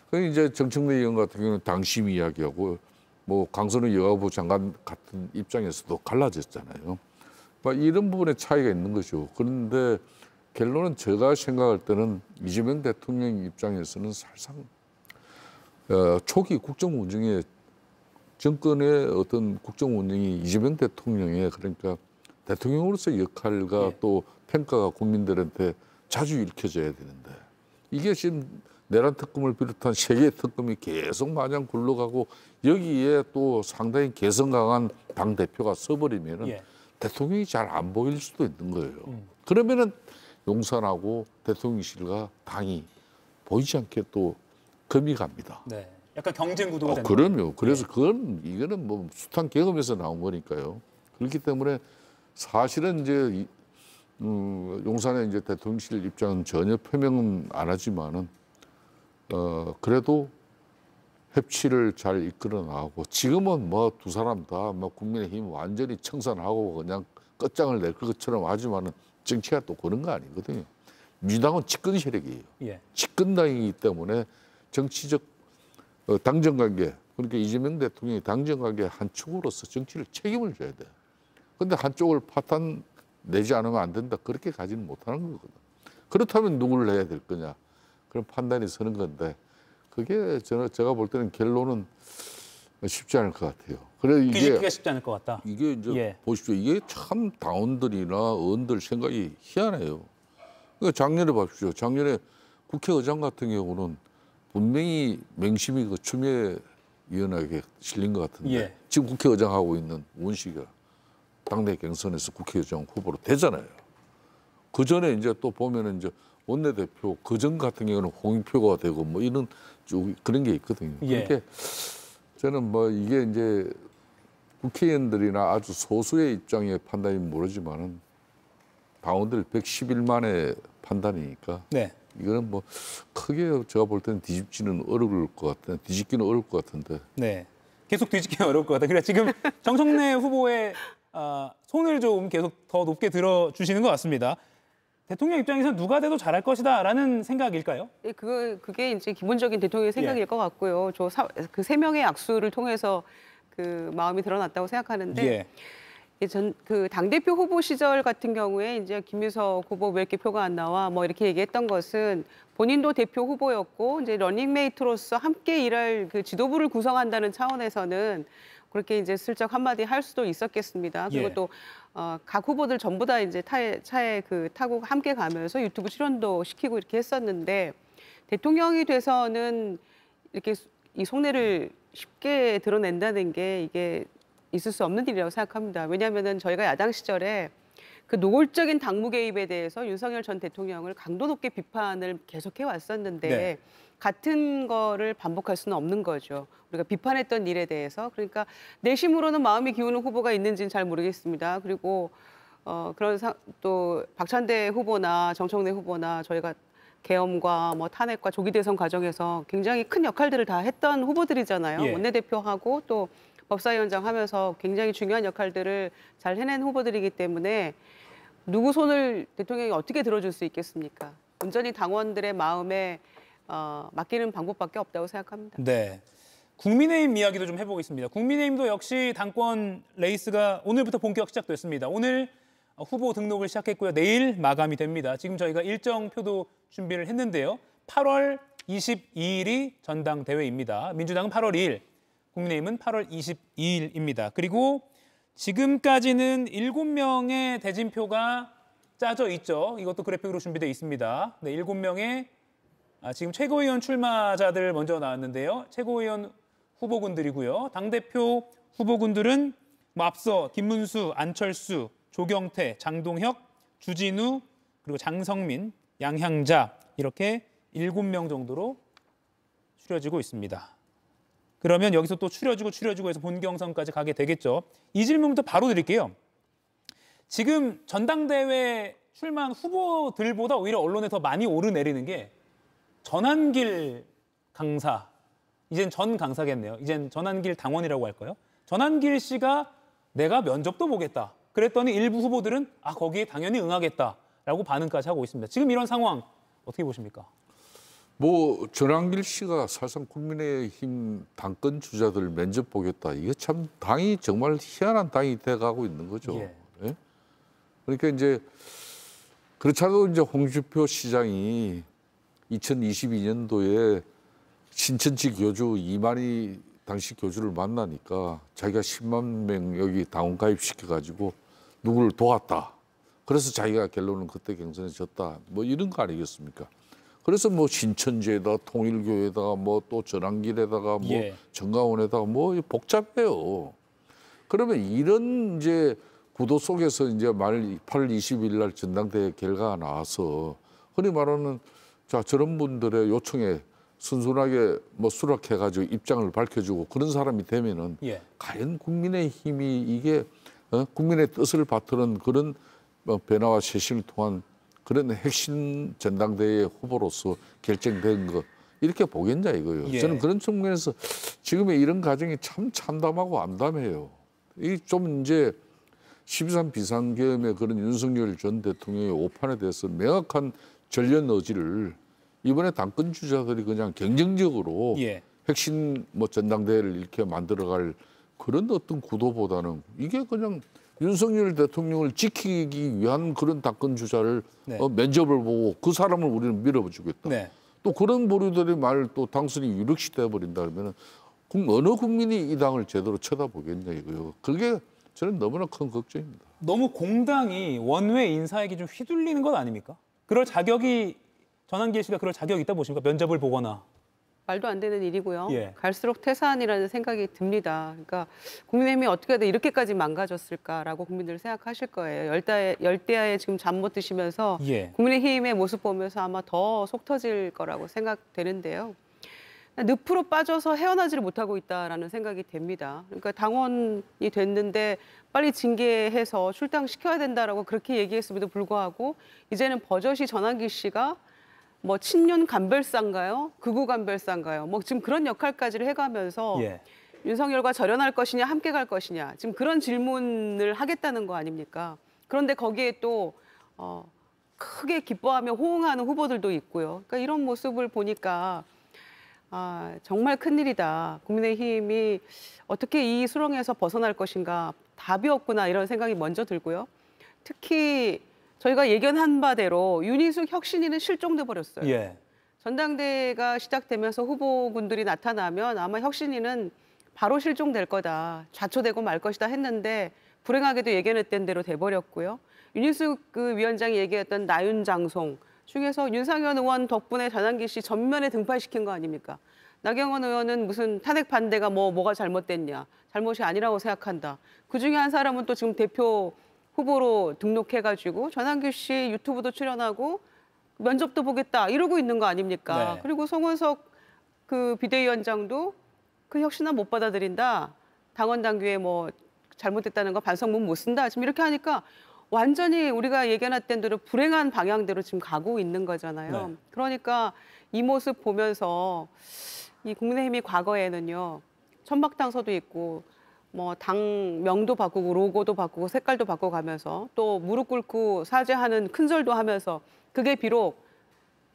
그 이제 정청래 의원 같은 경우는 당심 이야기하고 뭐 강선우 여가부 장관 같은 입장에서도 갈라졌잖아요. 막 이런 부분에 차이가 있는 거죠. 그런데 결론은 제가 생각할 때는 이재명 대통령 입장에서는 사실상 초기 국정 운영에 정권의 어떤 국정 운영이 이재명 대통령의 그러니까 대통령으로서의 역할과
예.
또 평가가 국민들한테 자주 읽혀져야 되는데 이게 지금 내란 특검을 비롯한 세 개의 특검이 계속 마냥 굴러가고 여기에 또 상당히 개성 강한 당 대표가 서버리면은
예.
대통령이 잘 안 보일 수도 있는 거예요. 그러면은 용산하고 대통령실과 당이 보이지 않게 또 금이 갑니다.
네. 약간 경쟁 구도가 되는
그럼요. 그래서 이거는 뭐 숱한 경험에서 나온 거니까요. 그렇기 때문에 사실은 이제 용산의 이제 대통령실 입장은 전혀 표명은 안 하지만은 그래도 협치를 잘 이끌어 나가고 지금은 뭐 두 사람 다 뭐 국민의힘 완전히 청산하고 그냥 끝장을 낼 것처럼 하지만은 정치가 또 그런 거 아니거든요. 민주당은 집권 세력이에요.
예.
집권당이기 때문에 정치적 당정 관계 그러니까 이재명 대통령이 당정 관계 한 축으로서 정치를 책임을 져야 돼. 그런데 한쪽을 파탄 내지 않으면 안 된다. 그렇게 가지는 못하는 거거든. 그렇다면 누구를 해야 될 거냐. 그런 판단이 서는 건데 그게 제가 볼 때는 결론은 쉽지 않을 것 같아요. 그래
이게 쉽지 않을 것 같다.
이게 이제
예.
보십시오. 이게 참 당원들이나 의원들 생각이 희한해요. 그러니까 작년에 봐십시오. 작년에 국회의장 같은 경우는 분명히 맹심이 그 추미애 위원에게 실린 것 같은데
예.
지금 국회의장 하고 있는 우원식이가 당내 경선에서 국회의장 후보로 되잖아요. 그 전에 이제 또 보면은 이제 원내대표 그전 같은 경우는 홍익표가 되고 뭐 이런 쭉 그런 게 있거든요.
예.
그렇게 저는 뭐 이게 이제 국회의원들이나 아주 소수의 입장의 판단이 모르지만은 당원들 110일 만에 판단이니까
네.
이거는 뭐 크게 제가 볼 때는 뒤집기는 어려울 것 같은데.
네. 계속 뒤집기는 어려울 것 같아요. 그러니까 지금 정청래 후보의 손을 좀 계속 더 높게 들어주시는 것 같습니다. 대통령 입장에서는 누가 돼도 잘할 것이다라는 생각일까요?
예, 그게 이제 기본적인 대통령의 생각일 것 같고요. 그 3명의 악수를 통해서 그 마음이 드러났다고 생각하는데 그 당대표 후보 시절 같은 경우에 이제 김유석 후보 왜 이렇게 표가 안 나와 뭐 이렇게 얘기했던 것은 본인도 대표 후보였고 이제 러닝메이트로서 함께 일할 그 지도부를 구성한다는 차원에서는 그렇게 이제 슬쩍 한마디 할 수도 있었겠습니다. 그리고 또 각 후보들 전부 다 이제 차에 타고 함께 가면서 유튜브 출연도 시키고 이렇게 했었는데 대통령이 돼서는 이렇게 이 속내를 쉽게 드러낸다는 게 이게 있을 수 없는 일이라고 생각합니다. 왜냐하면은 저희가 야당 시절에 그 노골적인 당무 개입에 대해서 윤석열 전 대통령을 강도 높게 비판을 계속해 왔었는데 같은 거를 반복할 수는 없는 거죠. 우리가 비판했던 일에 대해서. 그러니까 내심으로는 마음이 기우는 후보가 있는지는 잘 모르겠습니다. 그리고 또 박찬대 후보나 정청래 후보나 저희가 계엄과 뭐 탄핵과 조기 대선 과정에서 굉장히 큰 역할들을 다 했던 후보들이잖아요. 원내대표하고 또 법사위원장 하면서 굉장히 중요한 역할들을 잘 해낸 후보들이기 때문에 누구 손을 대통령이 어떻게 들어줄 수 있겠습니까? 온전히 당원들의 마음에 맡기는 방법밖에 없다고 생각합니다.
네. 국민의힘 이야기도 좀 해보겠습니다. 국민의힘도 역시 당권 레이스가 오늘부터 본격 시작됐습니다. 오늘 후보 등록을 시작했고요. 내일 마감이 됩니다. 지금 저희가 일정표도 준비를 했는데요. 8월 22일이 전당대회입니다. 민주당은 8월 2일, 국민의힘은 8월 22일입니다. 그리고 지금까지는 7명의 대진표가 짜져 있죠. 이것도 그래픽으로 준비되어 있습니다. 네, 7명의 지금 최고위원 출마자들 먼저 나왔는데요. 최고위원 후보군들이고요. 당대표 후보군들은 앞서 김문수, 안철수, 조경태, 장동혁, 주진우, 그리고 장성민, 양향자 이렇게 7명 정도로 추려지고 있습니다. 그러면 여기서 또 추려지고 해서 본경선까지 가게 되겠죠. 이 질문부터 바로 드릴게요. 지금 전당대회 출마한 후보들보다 오히려 언론에 더 많이 오르내리는 게 전한길 강사, 이젠 전 강사겠네요. 이젠 전한길 당원이라고 할까요? 전한길 씨가 내가 면접도 보겠다. 그랬더니 일부 후보들은 거기에 당연히 응하겠다라고 반응까지 하고 있습니다. 지금 이런 상황 어떻게 보십니까?
뭐 전한길 씨가 사실상 국민의힘 당권 주자들 면접 보겠다. 이게 참 당이 정말 희한한 당이 돼가고 있는 거죠. 예? 그러니까 이제 그렇지 않아도 이제 홍준표 시장이 2022년도에 신천지 교주 이만희 당시 교주를 만나니까 자기가 10만 명 여기 당원 가입시켜가지고 누구를 도왔다. 그래서 자기가 결론은 그때 경선에 졌다. 뭐 이런 거 아니겠습니까? 그래서 뭐 신천지에다가 통일교에다가 뭐 또 전한길에다가 뭐 정가원에다가 뭐 복잡해요. 그러면 이런 이제 구도 속에서 이제 8월 20일 날 전당대회 결과가 나와서 흔히 말하는 자 저런 분들의 요청에 순순하게 뭐 수락해가지고 입장을 밝혀주고 그런 사람이 되면은 과연 국민의힘이 이게 국민의 뜻을 받드는 그런 변화와 쇄신을 통한 그런 핵심 전당대회 후보로서 결정된 것 이렇게 보겠냐 이거예요. 저는 그런 측면에서 지금의 이런 과정이 참 참담하고 암담해요. 이 좀 이제 12.3 비상계엄의 그런 윤석열 전 대통령의 오판에 대해서 명확한 전련 의지를 이번에 당권 주자들이 그냥 경쟁적으로 핵심 뭐 전당대회를 이렇게 만들어갈 그런 어떤 구도보다는 이게 그냥 윤석열 대통령을 지키기 위한 그런 당권 주자를 면접을 보고 그 사람을 우리는 밀어주겠다. 또 그런 보류들이 또 당선이 유력시 돼버린다 그러면 어느 국민이 이 당을 제대로 쳐다보겠냐 이거요. 그게 저는 너무나 큰 걱정입니다.
너무 공당이 원외 인사에게 좀 휘둘리는 것 아닙니까? 그럴 자격이 전한길 씨가 그럴 자격이 있다 보십니까? 면접을 보거나.
말도 안 되는 일이고요. 갈수록 태산이라는 생각이 듭니다. 그러니까 국민의힘이 어떻게 해야 이렇게까지 망가졌을까라고 국민들 생각하실 거예요. 열대야에 지금 잠 못 드시면서 국민의힘의 모습 보면서 아마 더 속 터질 거라고 생각되는데요. 늪으로 빠져서 헤어나지를 못하고 있다라는 생각이 됩니다. 그러니까 당원이 됐는데 빨리 징계해서 출당시켜야 된다라고 그렇게 얘기했음에도 불구하고 이제는 버젓이 전환기 씨가 뭐 친윤 간별사인가요? 극우 간별사인가요? 뭐 지금 그런 역할까지를 해가면서 윤석열과 절연할 것이냐 함께 갈 것이냐 지금 그런 질문을 하겠다는 거 아닙니까? 그런데 거기에 또 크게 기뻐하며 호응하는 후보들도 있고요. 그러니까 이런 모습을 보니까 정말 큰일이다. 국민의힘이 어떻게 이 수렁에서 벗어날 것인가 답이 없구나 이런 생각이 먼저 들고요. 특히 저희가 예견한 바대로 윤희숙 혁신위는 실종돼 버렸어요. 전당대회가 시작되면서 후보군들이 나타나면 아마 혁신위는 바로 실종될 거다. 좌초되고 말 것이다 했는데 불행하게도 예견했던 대로 돼버렸고요. 윤희숙 위원장이 얘기했던 나윤장송 중에서 윤상현 의원 덕분에 전환기 씨 전면에 등판시킨 거 아닙니까? 나경원 의원은 무슨 탄핵 반대가 뭐가 잘못됐냐. 잘못이 아니라고 생각한다. 그중에 한 사람은 또 지금 대표 후보로 등록해가지고 전환기 씨 유튜브도 출연하고 면접도 보겠다 이러고 있는 거 아닙니까? 네. 그리고 송원석 비대위원장도 그 혁신안 못 받아들인다. 당원 당규에 뭐 잘못됐다는 거 반성문 못 쓴다. 지금 이렇게 하니까 완전히 우리가 예견했던 대로 불행한 방향대로 지금 가고 있는 거잖아요. 네. 그러니까 이 모습 보면서 이 국민의힘이 과거에는요. 천박당서도 있고 뭐 당명도 바꾸고 로고도 바꾸고 색깔도 바꿔가면서 또 무릎 꿇고 사죄하는 큰절도 하면서 그게 비록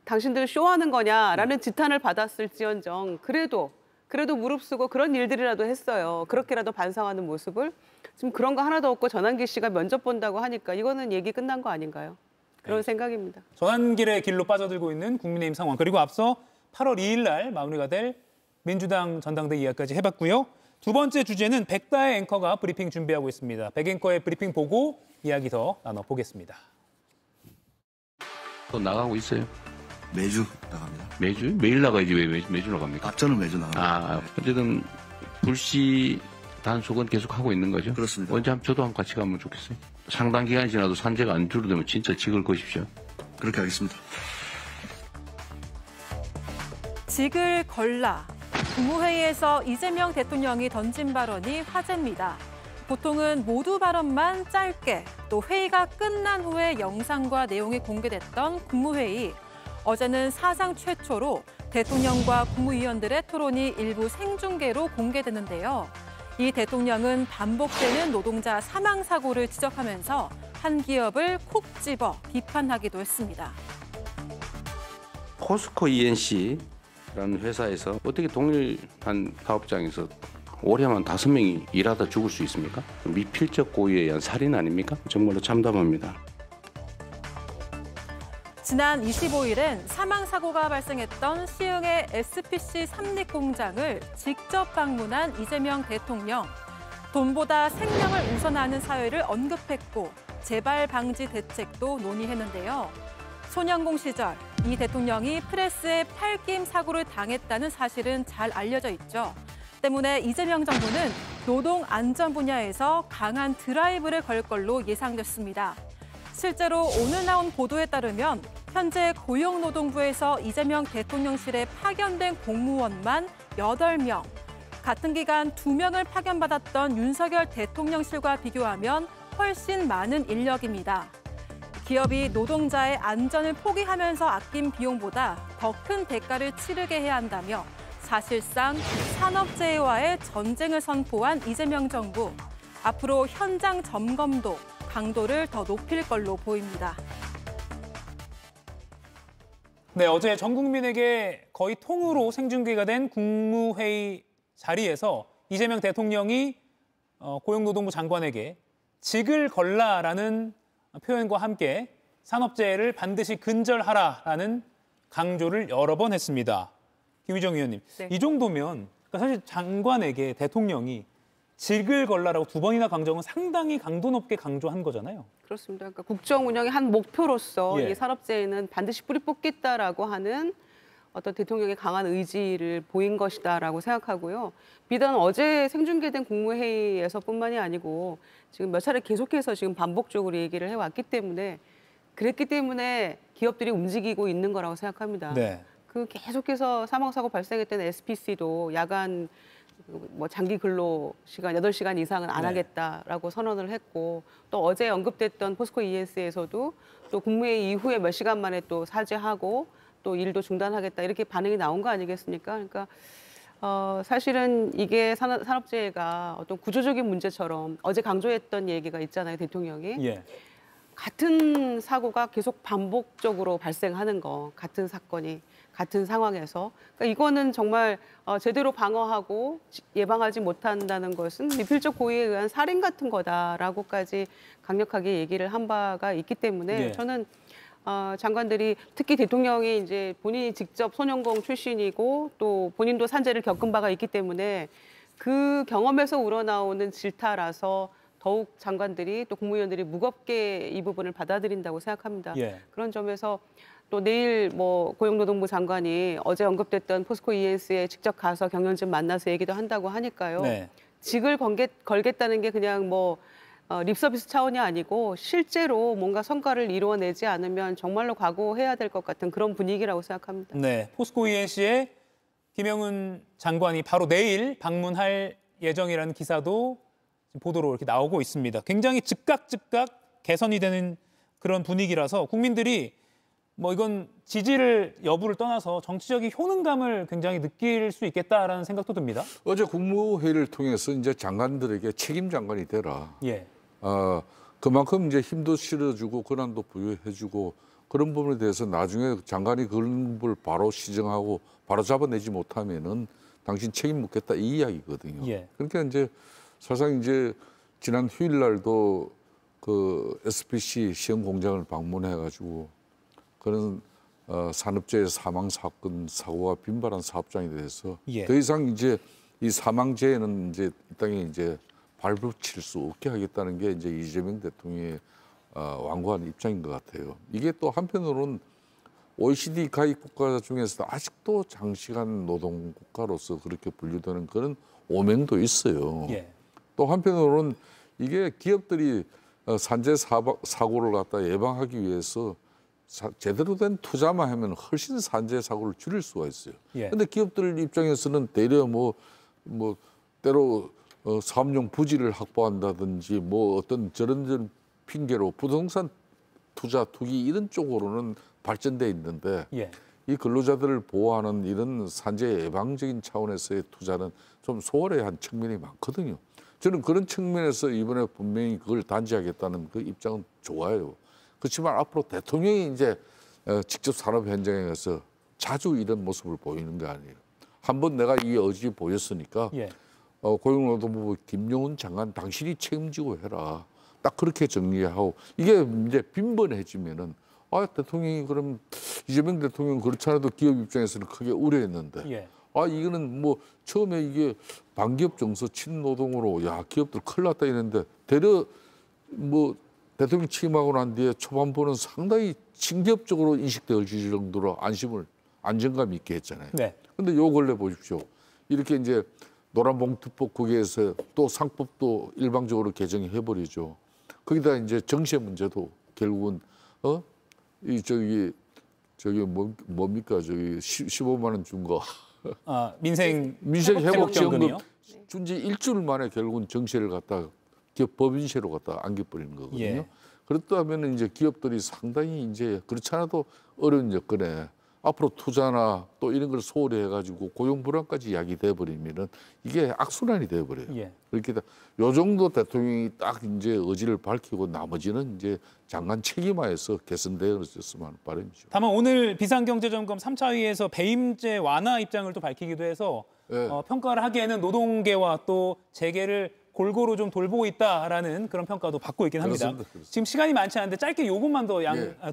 당신들 쇼하는 거냐라는 지탄을 받았을지언정 그래도 무릅쓰고 그런 일들이라도 했어요. 그렇게라도 반성하는 모습을 지금 그런 거 하나도 없고 전환기 씨가 면접 본다고 하니까 이거는 얘기 끝난 거 아닌가요? 그런 생각입니다.
전환길의 길로 빠져들고 있는 국민의힘 상황 그리고 앞서 8월 2일 날 마무리가 될 민주당 전당대회 이야기까지 해봤고요. 두 번째 주제는 백다의 앵커가 브리핑 준비하고 있습니다. 백 앵커의 브리핑 보고 이야기 더 나눠보겠습니다.
또 나가고 있어요?
매주 나갑니다.
매주? 매일 나가야지 왜 매주 나갑니까?
앞전은 매주 나갑니다.
어쨌든 불시 단속은 계속 하고 있는 거죠?
그렇습니다.
언제 저도 한번 같이 가면 좋겠어요. 상당 기간이 지나도 산재가 안 줄어들면 진짜 직을 거십시오.
그렇게 하겠습니다.
직을 걸라. 국무회의에서 이재명 대통령이 던진 발언이 화제입니다. 보통은 모두 발언만 짧게 또 회의가 끝난 후에 영상과 내용이 공개됐던 국무회의. 어제는 사상 최초로 대통령과 국무위원들의 토론이 일부 생중계로 공개되는데요. 이 대통령은 반복되는 노동자 사망 사고를 지적하면서 한 기업을 콕 집어 비판하기도 했습니다.
포스코 ENC라는 회사에서 어떻게 동일한 사업장에서 올해만 5명이 일하다 죽을 수 있습니까? 미필적 고의에 의한 살인 아닙니까? 정말로 참담합니다.
지난 25일엔 사망 사고가 발생했던 시흥의 SPC 삼립 공장을 직접 방문한 이재명 대통령. 돈보다 생명을 우선하는 사회를 언급했고 재발 방지 대책도 논의했는데요. 소년공 시절 이 대통령이 프레스에 팔김 사고를 당했다는 사실은 잘 알려져 있죠. 때문에 이재명 정부는 노동 안전 분야에서 강한 드라이브를 걸 걸로 예상됐습니다. 실제로 오늘 나온 보도에 따르면 현재 고용노동부에서 이재명 대통령실에 파견된 공무원만 8명, 같은 기간 2명을 파견받았던 윤석열 대통령실과 비교하면 훨씬 많은 인력입니다. 기업이 노동자의 안전을 포기하면서 아낀 비용보다 더 큰 대가를 치르게 해야 한다며 사실상 산업재해와의 전쟁을 선포한 이재명 정부. 앞으로 현장 점검도 강도를 더 높일 걸로 보입니다.
네, 어제 전 국민에게 거의 통으로 생중계가 된 국무회의 자리에서 이재명 대통령이 고용노동부 장관에게 직을 걸라라는 표현과 함께 산업재해를 반드시 근절하라라는 강조를 여러 번 했습니다. 김희정 의원님,
네.
이 정도면 사실 장관에게 대통령이 직을 걸라라고 2번이나 강조한 건 상당히 강도 높게 강조한 거잖아요.
그렇습니다. 그러니까 국정 운영의 한 목표로서
예.
이 산업재해는 반드시 뿌리 뽑겠다라고 하는 어떤 대통령의 강한 의지를 보인 것이다라고 생각하고요. 비단 어제 생중계된 국무회의에서뿐만이 아니고 지금 몇 차례 계속해서 지금 반복적으로 얘기를 해왔기 때문에 그랬기 때문에 기업들이 움직이고 있는 거라고 생각합니다.
네.
그 계속해서 사망사고 발생했던 SPC도 야간 뭐 장기 근로 시간 8시간 이상은 안 하겠다라고 선언을 했고 또 어제 언급됐던 포스코 ES에서도 또 국무회의 이후에 몇 시간 만에 또 사죄하고 또 일도 중단하겠다 이렇게 반응이 나온 거 아니겠습니까? 그러니까 사실은 이게 산업재해가 어떤 구조적인 문제처럼 어제 강조했던 얘기가 있잖아요, 대통령이.
예.
같은 사고가 계속 반복적으로 발생하는 거, 같은 사건이 같은 상황에서. 그러니까 이거는 정말 제대로 방어하고 예방하지 못한다는 것은 미필적 고의에 의한 살인 같은 거다라고까지 강력하게 얘기를 한 바가 있기 때문에
예.
저는 장관들이 특히 대통령이 이제 본인이 직접 소년공 출신이고 또 본인도 산재를 겪은 바가 있기 때문에 그 경험에서 우러나오는 질타라서 더욱 장관들이 또 국무위원들이 무겁게 이 부분을 받아들인다고 생각합니다.
예.
그런 점에서 또 내일 뭐 고용노동부 장관이 어제 언급됐던 포스코 ES에 직접 가서 경영진 만나서 얘기도 한다고 하니까요.
네.
직을 걸겠다는 게 그냥 뭐 립서비스 차원이 아니고 실제로 뭔가 성과를 이루어내지 않으면 정말로 각오해야 될 것 같은 그런 분위기라고 생각합니다.
네, 포스코 ENC에 김영은 장관이 바로 내일 방문할 예정이라는 기사도 보도로 이렇게 나오고 있습니다. 굉장히 즉각 개선이 되는 그런 분위기라서 국민들이 뭐 이건 지지를 여부를 떠나서 정치적인 효능감을 굉장히 느낄 수 있겠다라는 생각도 듭니다.
어제 국무회의를 통해서 이제 장관들에게 책임 장관이 되라.
예.
그만큼 이제 힘도 실어주고 권한도 부여해주고 그런 부분에 대해서 나중에 장관이 그런 부분을 바로 시정하고 바로 잡아내지 못하면은 당신 책임 묻겠다 이 이야기거든요.
예.
그러니까 이제 사실상 이제 지난 휴일 날도 그 SPC 시험 공장을 방문해가지고 그런 산업재해 사망 사건 사고가 빈발한 사업장에 대해서
예.
더 이상 이제 이 사망재해는 이제 이 땅에 이제 발붙일 수 없게 하겠다는 게 이제 이재명 대통령의 완고한 입장인 것 같아요. 이게 또 한편으로는 OECD 가입 국가 중에서도 아직도 장시간 노동 국가로서 그렇게 분류되는 그런 오명도 있어요.
예.
또 한편으로는 이게 기업들이 산재 사고를 갖다 예방하기 위해서 제대로 된 투자만 하면 훨씬 산재 사고를 줄일 수가 있어요. 그런데 기업들 입장에서는 대려 뭐 때로 사업용 부지를 확보한다든지 뭐 어떤 저런 핑계로 부동산 투기 이런 쪽으로는 발전돼 있는데
예.
이 근로자들을 보호하는 이런 산재 예방적인 차원에서의 투자는 좀 소홀해야 한 측면이 많거든요. 저는 그런 측면에서 이번에 분명히 그걸 단지하겠다는 그 입장은 좋아요. 그렇지만 앞으로 대통령이 이제 직접 산업 현장에 가서 자주 이런 모습을 보이는 거 아니에요. 한번 내가 이 의지 보였으니까
예.
고용노동부 김용은 장관 당신이 책임지고 해라. 딱 그렇게 정리하고 이게 이제 빈번해지면은 대통령이 그럼 이재명 대통령 그렇지 않아도 기업 입장에서는 크게 우려했는데
예.
이거는 뭐 처음에 이게 반기업 정서 친노동으로 기업들 큰일 났다 이랬는데 대려 뭐 대통령 취임하고 난 뒤에 초반부는 상당히 친기업적으로 인식될 정도로 안정감 있게 했잖아요.
네.
근데 요 근래 보십시오. 이렇게 이제 노란봉투법 거기에서 또 상법도 일방적으로 개정해버리죠. 거기다 이제 정세 문제도 결국은 뭡니까 15만 원 준 거.
민생
회복지원금 준 지 일주일 만에 결국은 정세를 갖다가 법인세로 갖다가 안겨버리는 거거든요.
예.
그렇다면 이제 기업들이 상당히 이제 그렇지 않아도 어려운 여건에 앞으로 투자나 또 이런 걸 소홀히 해가지고 고용 불안까지 야기돼 버리면은 이게 악순환이 돼 버려요.
예.
그렇게 요 정도 대통령이 딱 이제 의지를 밝히고 나머지는 이제 장관 책임하에서 개선되었으면 하는 바람이죠.
다만 오늘 비상경제점검 3차 회의에서 배임제 완화 입장을 또 밝히기도 해서 평가를 하기에는 노동계와 또 재계를 골고루 좀 돌보고 있다라는 그런 평가도 받고 있긴 합니다. 그렇습니다. 지금 시간이 많지 않은데 짧게 요것만 더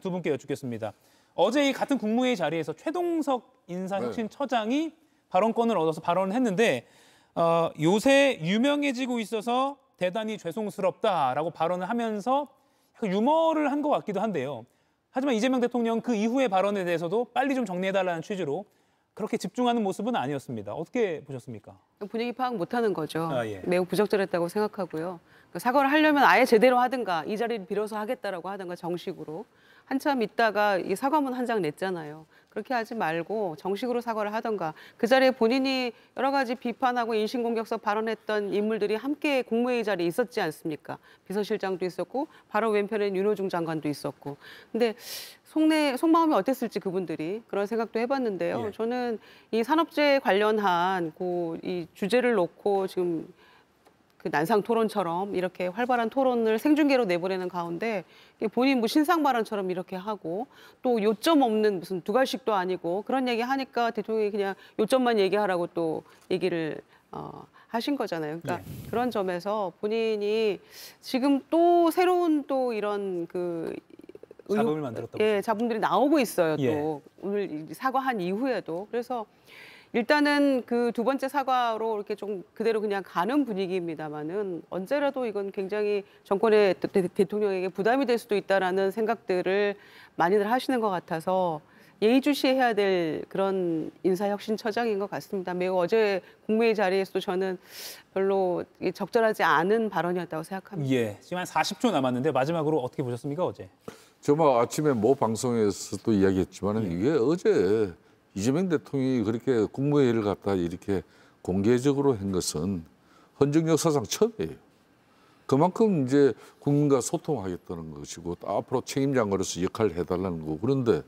두 분께 여쭙겠습니다. 어제 이 같은 국무회의 자리에서 최동석 인사혁신처장이 발언권을 얻어서 발언을 했는데 요새 유명해지고 있어서 대단히 죄송스럽다라고 발언을 하면서 약간 유머를 한 것 같기도 한데요. 하지만 이재명 대통령 그 이후의 발언에 대해서도 빨리 좀 정리해달라는 취지로 그렇게 집중하는 모습은 아니었습니다. 어떻게 보셨습니까?
분위기 파악 못하는 거죠.
예.
매우 부적절했다고 생각하고요. 사과를 하려면 아예 제대로 하든가 이 자리를 빌어서 하겠다라고 하든가 정식으로. 한참 있다가 이 사과문 한 장 냈잖아요. 그렇게 하지 말고 정식으로 사과를 하던가 그 자리에 본인이 여러 가지 비판하고 인신공격성 발언했던 인물들이 함께 국무회의 자리에 있었지 않습니까? 비서실장도 있었고 바로 왼편에 윤호중 장관도 있었고. 근데 속마음이 어땠을지 그분들이 그런 생각도 해봤는데요.
예.
저는 이 산업재해 관련한 이 주제를 놓고 지금 그 난상 토론처럼 이렇게 활발한 토론을 생중계로 내보내는 가운데 본인 뭐 신상 발언처럼 이렇게 하고 또 요점 없는 무슨 두갈식도 아니고 그런 얘기 하니까 대통령이 그냥 요점만 얘기하라고 또 얘기를 하신 거잖아요. 그러니까 그런 점에서 본인이 지금 또 새로운 또 이런 그
잡음을 만들었다고.
예, 잡음들이 나오고 있어요. 또
예.
오늘 사과한 이후에도 그래서. 일단은 그 두 번째 사과로 이렇게 좀 그대로 그냥 가는 분위기입니다만은 언제라도 이건 굉장히 정권의 대통령에게 부담이 될 수도 있다라는 생각들을 많이들 하시는 것 같아서 예의주시해야 될 그런 인사혁신처장인 것 같습니다. 매우 어제 국무회의 자리에서도 저는 별로 적절하지 않은 발언이었다고 생각합니다.
예, 지금 한 40초 남았는데 마지막으로 어떻게 보셨습니까 어제?
정말 아침에 모 방송에서도 이야기했지만 이게 어제 이재명 대통령이 그렇게 국무회의를 갖다 이렇게 공개적으로 한 것은 헌정 역사상 처음이에요. 그만큼 이제 국민과 소통하겠다는 것이고 앞으로 책임장으로서 역할을 해달라는 거고 그런데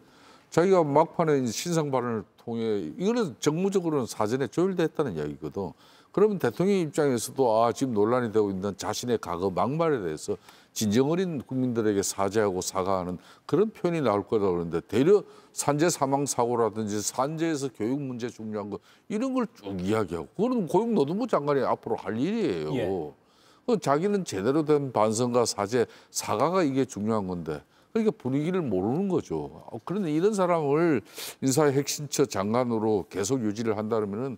자기가 막판에 신상 발언을 통해 이거는 정무적으로는 사전에 조율됐다는 이야기거든. 그러면 대통령 입장에서도 지금 논란이 되고 있는 자신의 과거 막말에 대해서 진정 어린 국민들에게 사죄하고 사과하는 그런 표현이 나올 거라고 그러는데 되려 산재 사망 사고라든지 산재에서 교육 문제 중요한 거 이런 걸 쭉 이야기하고 그건 고용노동부 장관이 앞으로 할 일이에요.
예.
자기는 제대로 된 반성과 사죄, 사과가 이게 중요한 건데 그러니까 분위기를 모르는 거죠. 그런데 이런 사람을 인사의 핵심처 장관으로 계속 유지를 한다면은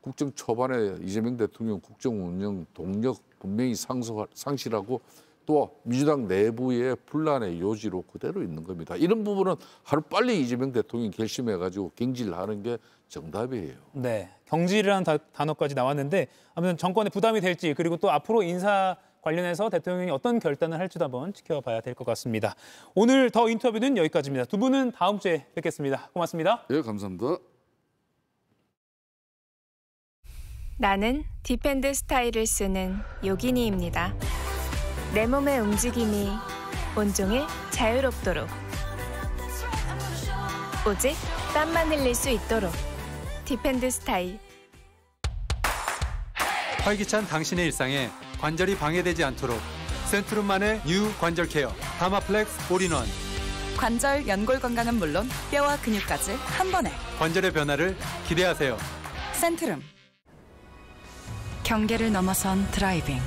국정 초반에 이재명 대통령 국정 운영 동력 분명히 상실하고 또 민주당 내부의 분란의 요지로 그대로 있는 겁니다. 이런 부분은 하루빨리 이재명 대통령이 결심해가지고 경질을 하는 게 정답이에요.
네, 경질이라는 단어까지 나왔는데 아무튼 정권에 부담이 될지 그리고 또 앞으로 인사 관련해서 대통령이 어떤 결단을 할지도 한번 지켜봐야 될 것 같습니다. 오늘 더 인터뷰는 여기까지입니다. 두 분은 다음 주에 뵙겠습니다. 고맙습니다.
예, 감사합니다.
나는 디펜드 스타일을 쓰는 요기니입니다. 내 몸의 움직임이 온종일 자유롭도록 오직 땀만 흘릴 수 있도록 디펜드 스타일.
활기찬 당신의 일상에 관절이 방해되지 않도록 센트룸만의 뉴 관절 케어 다마플렉스 올인원.
관절, 연골 건강은 물론 뼈와 근육까지 한 번에.
관절의 변화를 기대하세요.
센트룸. 경계를 넘어선 드라이빙.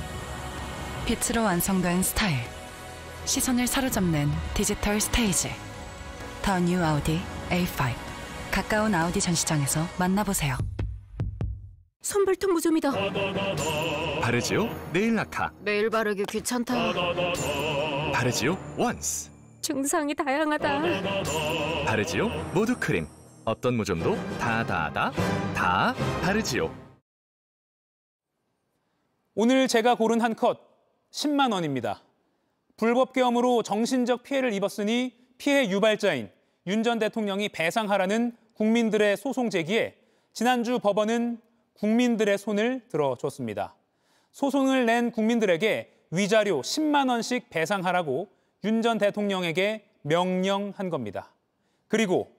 빛으로 완성된 스타일. 시선을 사로잡는 디지털 스테이지. 더 뉴 아우디 A5. 가까운 아우디 전시장에서 만나보세요.
손발톱 무좀이다.
바르지오 네일 라카.
매일 바르기 귀찮다.
바르지오 원스.
증상이 다양하다.
바르지오 모두 크림. 어떤 무좀도 다 바르지오.
오늘 제가 고른 한 컷 10만 원입니다. 불법 계엄으로 정신적 피해를 입었으니 피해 유발자인 윤 전 대통령이 배상하라는 국민들의 소송 제기에 지난주 법원은 국민들의 손을 들어줬습니다. 소송을 낸 국민들에게 위자료 10만 원씩 배상하라고 윤 전 대통령에게 명령한 겁니다. 그리고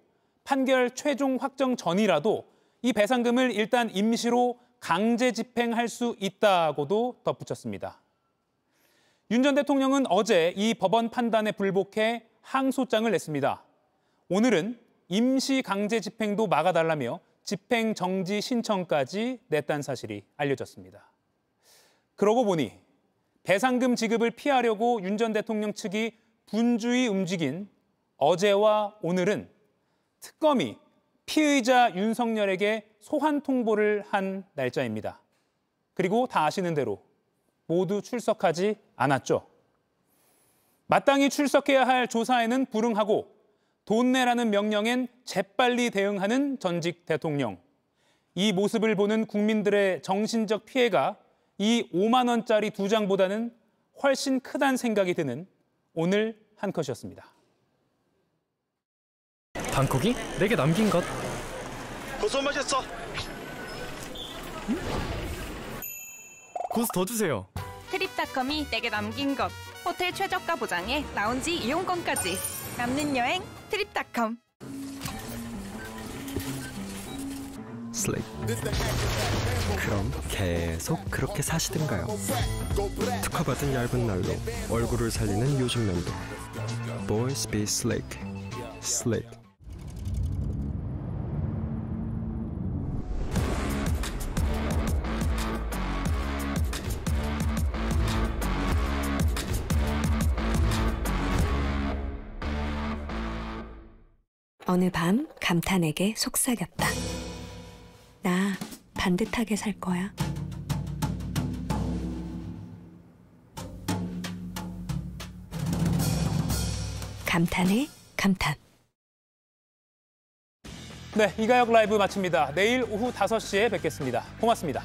판결 최종 확정 전이라도 이 배상금을 일단 임시로 강제 집행할 수 있다고도 덧붙였습니다. 윤 전 대통령은 어제 이 법원 판단에 불복해 항소장을 냈습니다. 오늘은 임시 강제 집행도 막아달라며 집행 정지 신청까지 냈다는 사실이 알려졌습니다. 그러고 보니 배상금 지급을 피하려고 윤 전 대통령 측이 분주히 움직인 어제와 오늘은 특검이 피의자 윤석열에게 소환 통보를 한 날짜입니다. 그리고 다 아시는 대로 모두 출석하지 않았죠. 마땅히 출석해야 할 조사에는 불응하고 돈 내라는 명령엔 재빨리 대응하는 전직 대통령. 이 모습을 보는 국민들의 정신적 피해가 이 5만 원짜리 2장보다는 훨씬 크다는 생각이 드는 오늘 한 컷이었습니다.
방콕이 내게 남긴 것.
고소 마셨어.
고수 더 주세요.
트립닷컴이 내게 남긴 것. 호텔 최저가 보장에 라운지 이용권까지. 남는 여행 트립닷컴.
슬레이. 그럼 계속 그렇게 사시든가요. 특허받은 얇은 날로 얼굴을 살리는 요즘 면도. Boys Be Slick. Slick.
어느 밤 감탄에게 속삭였다. 나 반듯하게 살 거야. 감탄의 감탄.
네, 이가혁 라이브 마칩니다. 내일 오후 5시에 뵙겠습니다. 고맙습니다.